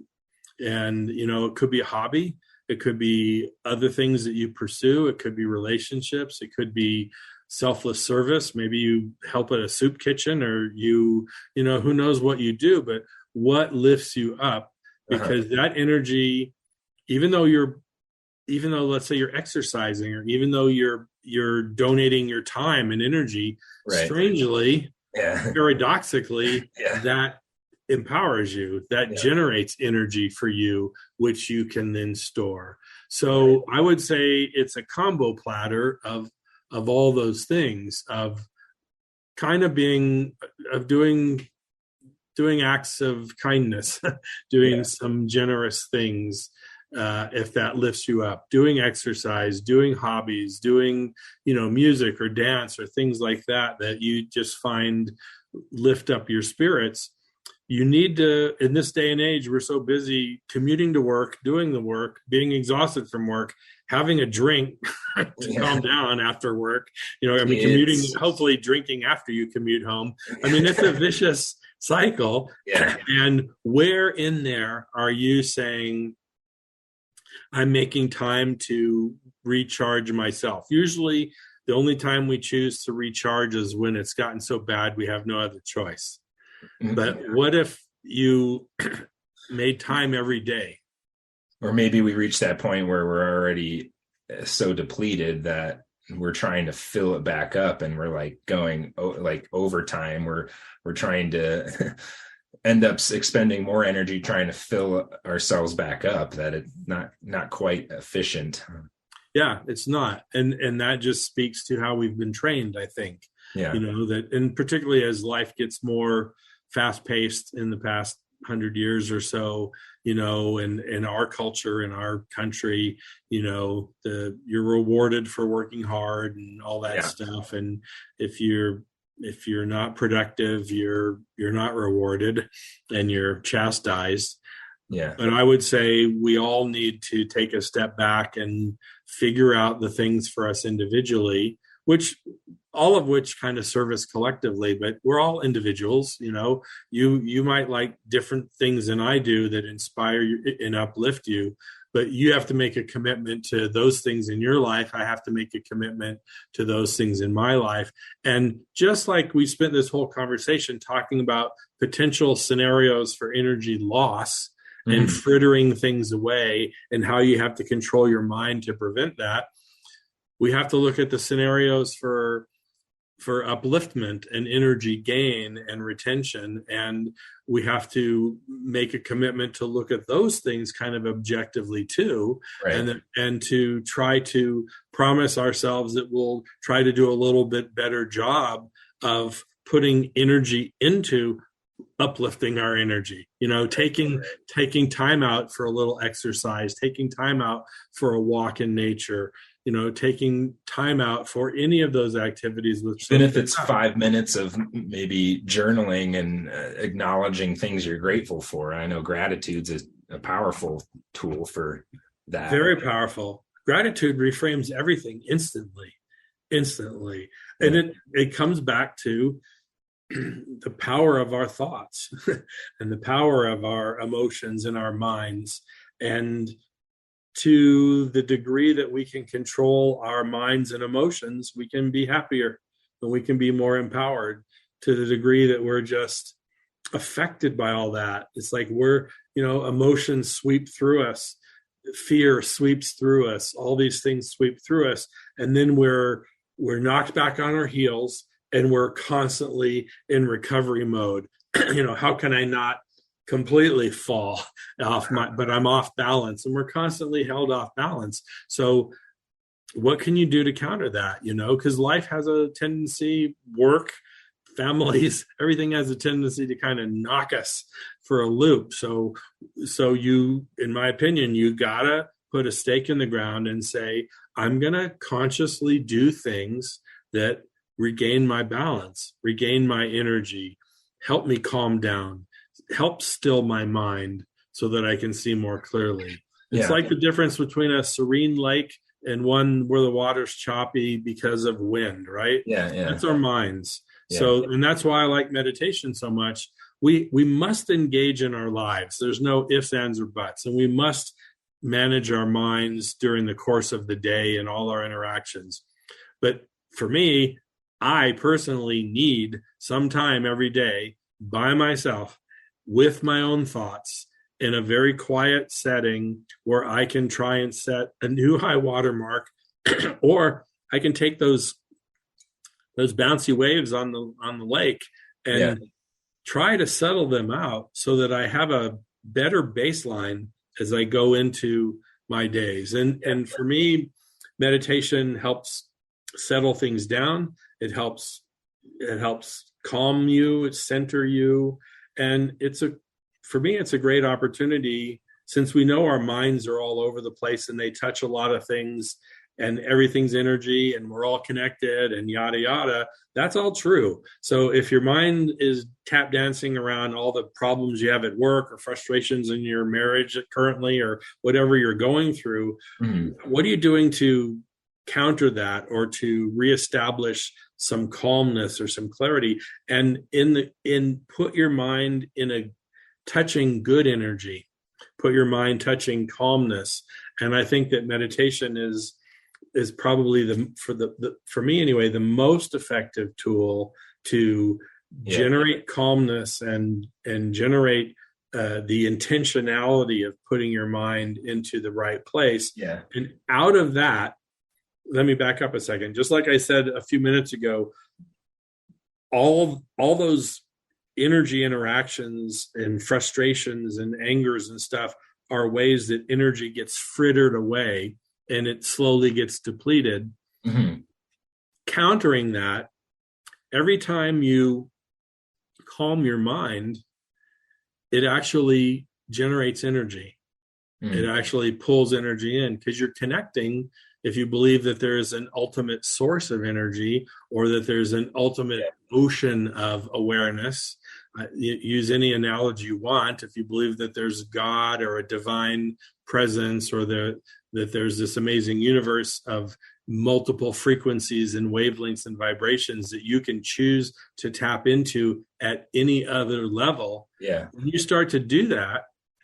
And, you know, it could be a hobby. It could be other things that you pursue. It could be relationships. It could be selfless service. Maybe you help at a soup kitchen, or you know, who knows what you do, but what lifts you up? Because that energy, even though let's say you're exercising, or even though you're donating your time and energy, strangely, paradoxically, that empowers you, that generates energy for you, which you can then store. So I would say it's a combo platter of all those things, of kind of doing acts of kindness, doing some generous things, if that lifts you up, doing exercise, doing hobbies, doing, you know, music or dance or things like that you just find lift up your spirits. You need to, in this day and age, we're so busy commuting to work, doing the work, being exhausted from work, having a drink to calm down after work. You know, I mean, commuting, hopefully drinking after you commute home. I mean, it's a vicious cycle. And where in there are you saying, I'm making time to recharge myself? Usually the only time we choose to recharge is when it's gotten so bad we have no other choice. But what if you made time every day? Or maybe we reach that point where we're already so depleted that we're trying to fill it back up, and we're like going like overtime. We're trying to end up expending more energy trying to fill ourselves back up, that it's not quite efficient. Yeah, it's not. And that just speaks to how we've been trained, I think. You know, that, and particularly as life gets more fast paced in the past hundred years or so, in our culture, in our country, you're rewarded for working hard and all that stuff. And if you're not productive, you're not rewarded and you're chastised. Yeah. But I would say we all need to take a step back and figure out the things for us individually, all of which kind of serve us collectively, but we're all individuals. You might like different things than I do that inspire you and uplift you, but you have to make a commitment to those things in your life. I have to make a commitment to those things in my life. And just like we spent this whole conversation talking about potential scenarios for energy loss and frittering things away and how you have to control your mind to prevent that, we have to look at the scenarios for upliftment and energy gain and retention. And we have to make a commitment to look at those things kind of objectively too. Right. And to try to promise ourselves that we'll try to do a little bit better job of putting energy into uplifting our energy, taking time out for a little exercise, taking time out for a walk in nature, taking time out for any of those activities. Even if it's 5 minutes of maybe journaling and acknowledging things you're grateful for. I know gratitude's a powerful tool for that. Very powerful. Gratitude reframes everything instantly. And it comes back to the power of our thoughts and the power of our emotions in our minds. And to the degree that we can control our minds and emotions, we can be happier and we can be more empowered. To the degree that we're just affected by all that, it's like emotions sweep through us, fear sweeps through us, all these things sweep through us, and then we're knocked back on our heels and we're constantly in recovery mode. How can I not completely fall off but I'm off balance, and we're constantly held off balance. So what can you do to counter that? Because life has a tendency, work, families, everything has a tendency to kind of knock us for a loop. So you, in my opinion, you gotta put a stake in the ground and say, I'm gonna consciously do things that regain my balance, regain my energy, help me calm down, help still my mind so that I can see more clearly. It's like the difference between a serene lake and one where the water's choppy because of wind, right? Yeah. That's our minds. Yeah. So, and that's why I like meditation so much. We must engage in our lives. There's no ifs, ands, or buts. And we must manage our minds during the course of the day and all our interactions. But for me, I personally need some time every day by myself with my own thoughts in a very quiet setting where I can try and set a new high water mark, or I can take those bouncy waves on the lake and try to settle them out so that I have a better baseline as I go into my days. And for me, meditation helps settle things down. It helps calm you, it center you. And for me, it's a great opportunity, since we know our minds are all over the place and they touch a lot of things and everything's energy and we're all connected and yada, yada. That's all true. So if your mind is tap dancing around all the problems you have at work or frustrations in your marriage currently or whatever you're going through, what are you doing to counter that or to reestablish some calmness or some clarity? And put your mind in a touching good energy, put your mind touching calmness. And I think that meditation is probably for me anyway, the most effective tool to generate calmness and generate the intentionality of putting your mind into the right place. Yeah. And out of that, let me back up a second. Just like I said a few minutes ago, all those energy interactions and frustrations and angers and stuff are ways that energy gets frittered away and it slowly gets depleted. Mm-hmm. Countering that, every time you calm your mind, it actually generates energy. It actually pulls energy in because you're connecting. If you believe that there is an ultimate source of energy or that there's an ultimate ocean of awareness, use any analogy you want. If you believe that there's God or a divine presence or that there's this amazing universe of multiple frequencies and wavelengths and vibrations that you can choose to tap into at any other level, when you start to do that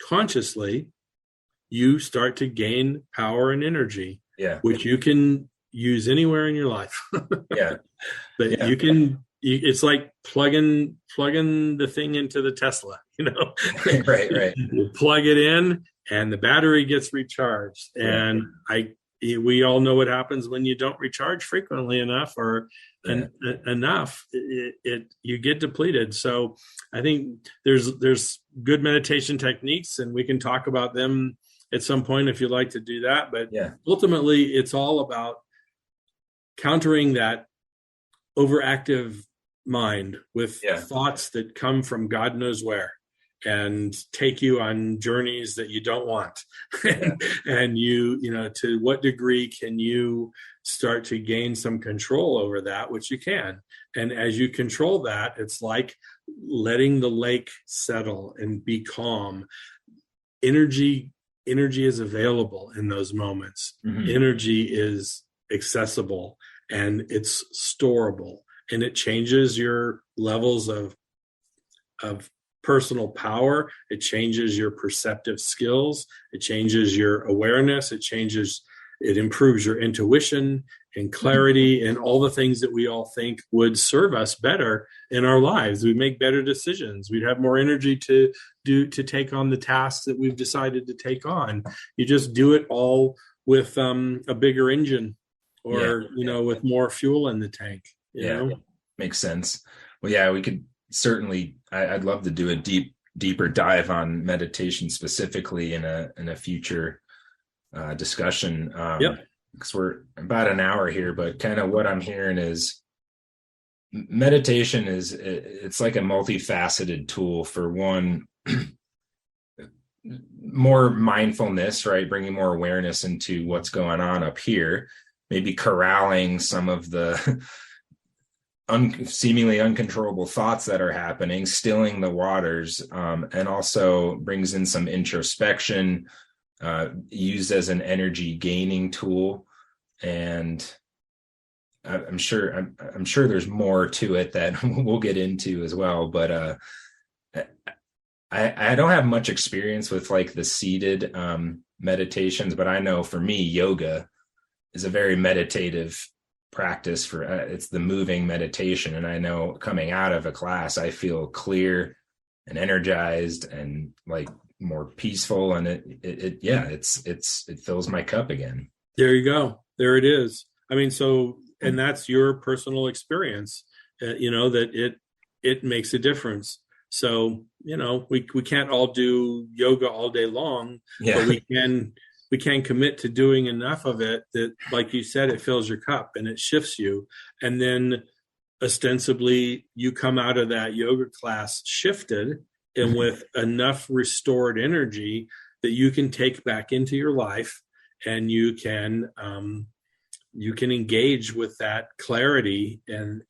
consciously, you start to gain power and energy, which you can use anywhere in your life. But you can, it's like plugging the thing into the Tesla, right. You plug it in and the battery gets recharged. And we all know what happens when you don't recharge frequently enough or enough, you get depleted. So I think there's good meditation techniques, and we can talk about them at some point if you'd like to do that. But ultimately, it's all about countering that overactive mind with thoughts that come from God knows where and take you on journeys that you don't want. And to what degree can you start to gain some control over that, which you can. And as you control that, it's like letting the lake settle and be calm. Energy is available in those moments. Energy is accessible and it's storable, and it changes your levels of personal power. It changes your perceptive skills. It changes your awareness. It improves your intuition and clarity and all the things that we all think would serve us better in our lives. We'd make better decisions. We'd have more energy to take on the tasks that we've decided to take on. You just do it all with a bigger engine or, with more fuel in the tank. You know? Makes sense. Well, we could certainly, I'd love to do a deeper dive on meditation specifically in a future discussion. Because we're about an hour here, but kind of what I'm hearing is meditation it's like a multifaceted tool. For one, more mindfulness, right? Bringing more awareness into what's going on up here, maybe corralling some of the seemingly uncontrollable thoughts that are happening, stilling the waters, and also brings in some introspection, used as an energy gaining tool. And I'm sure there's more to it that we'll get into as well. But I don't have much experience with like the seated meditations, but I know for me, yoga is a very meditative practice. For it's the moving meditation, and I know coming out of a class, I feel clear and energized and like more peaceful, and it fills my cup again. There you go. There it is. I mean, so, and that's your personal experience, that it makes a difference. So, we can't all do yoga all day long, but we can commit to doing enough of it that, like you said, it fills your cup and it shifts you. And then ostensibly you come out of that yoga class shifted and with enough restored energy that you can take back into your life, and you can engage with that clarity and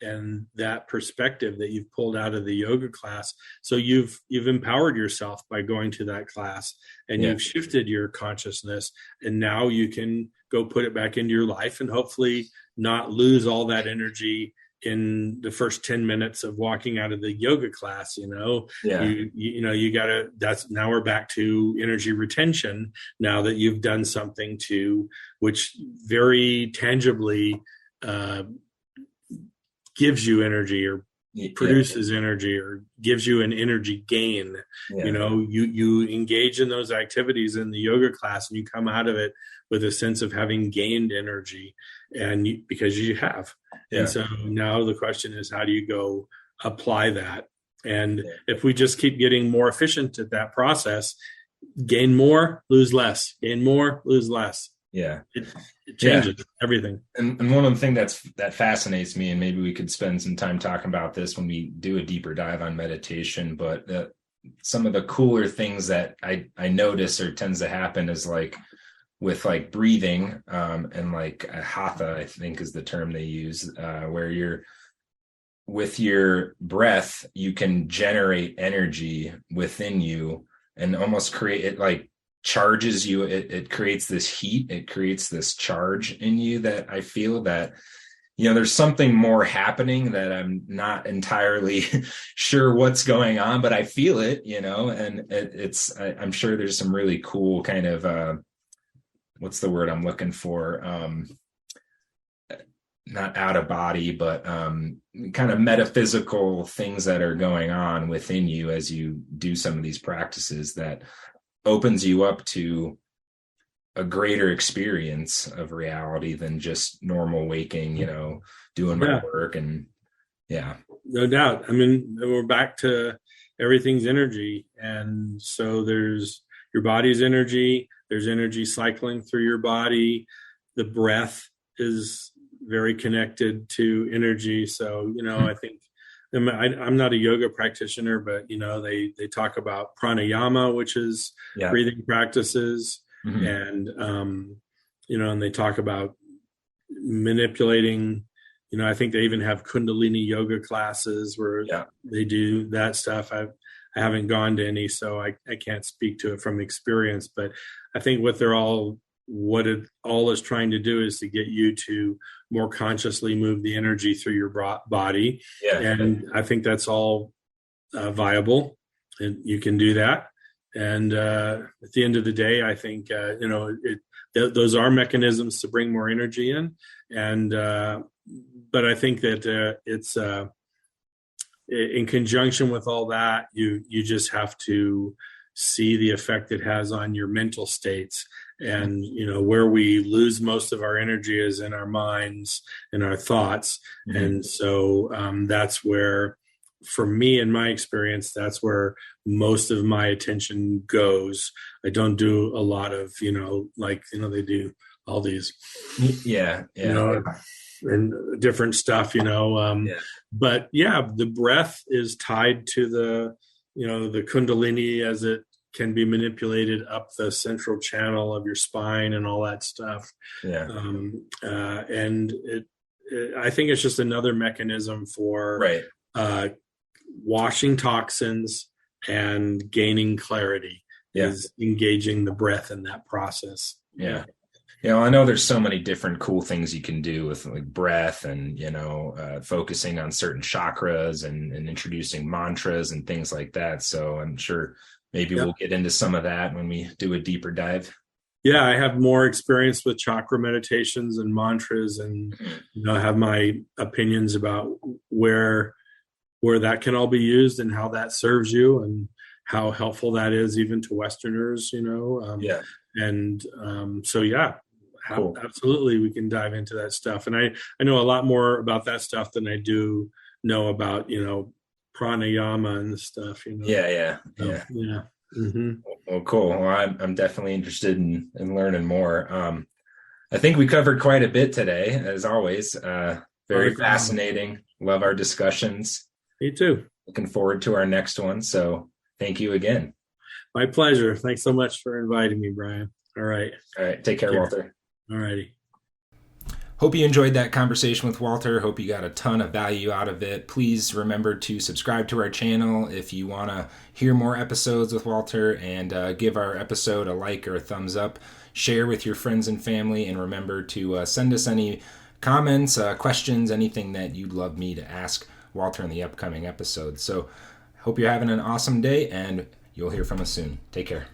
that perspective that you've pulled out of the yoga class. So you've empowered yourself by going to that class, and you've shifted your consciousness, and now you can go put it back into your life and hopefully not lose all that energy in the first 10 minutes of walking out of the yoga class. You gotta, now we're back to energy retention, now that you've done something which very tangibly gives you energy or produces energy or gives you an energy gain. You engage in those activities in the yoga class, and you come out of it with a sense of having gained energy, and because you have. And so now the question is, how do you go apply that? And if we just keep getting more efficient at that process, gain more, lose less, gain more, lose less. It changes everything. And one of the things that fascinates me, and maybe we could spend some time talking about this when we do a deeper dive on meditation, but some of the cooler things that I notice or tends to happen is like with like breathing, and like hatha, I think is the term they use, where you're with your breath, you can generate energy within you and almost create it, like charges you. It creates this heat, it creates this charge in you that I feel that, there's something more happening that I'm not entirely sure what's going on, but I feel it, and I'm sure there's some really cool kind of, what's the word I'm looking for? Not out of body, but kind of metaphysical things that are going on within you as you do some of these practices that opens you up to a greater experience of reality than just normal waking, doing my work. And no doubt. I mean, we're back to everything's energy. And so there's your body's energy, there's energy cycling through your body. The breath is very connected to energy. So, I think I'm not a yoga practitioner, but, they talk about pranayama, which is breathing practices. And, and they talk about manipulating, I think they even have Kundalini yoga classes where they do that stuff. I haven't gone to any, so I can't speak to it from experience, but I think what it all is trying to do is to get you to more consciously move the energy through your body. And I think that's all viable, and you can do that. And at the end of the day, I think, those are mechanisms to bring more energy in. And, but I think that it's in conjunction with all that, you just have to see the effect it has on your mental states. And, where we lose most of our energy is in our minds and our thoughts. And so that's where, for me, in my experience, that's where most of my attention goes. I don't do a lot of, they do all these, and different stuff, but the breath is tied to the Kundalini, as it can be manipulated up the central channel of your spine and all that stuff. And I think it's just another mechanism for washing toxins and gaining clarity, is engaging the breath in that process. I know there's so many different cool things you can do with like breath and, focusing on certain chakras and introducing mantras and things like that. So I'm sure maybe we'll get into some of that when we do a deeper dive. I have more experience with chakra meditations and mantras, and, I have my opinions about where that can all be used and how that serves you and how helpful that is even to Westerners, Cool. Absolutely, we can dive into that stuff. And I know a lot more about that stuff than I do know about, pranayama and stuff, Well, cool. Well, I'm definitely interested in learning more. I think we covered quite a bit today, as always. Very fascinating. Love our discussions. Me too. Looking forward to our next one. So thank you again. My pleasure. Thanks so much for inviting me, Brian. All right. Take care, Walter. All righty. Hope you enjoyed that conversation with Walter. Hope you got a ton of value out of it. Please remember to subscribe to our channel if you want to hear more episodes with Walter, and give our episode a like or a thumbs up. Share with your friends and family, and remember to send us any comments, questions, anything that you'd love me to ask Walter in the upcoming episodes. So hope you're having an awesome day, and you'll hear from us soon. Take care.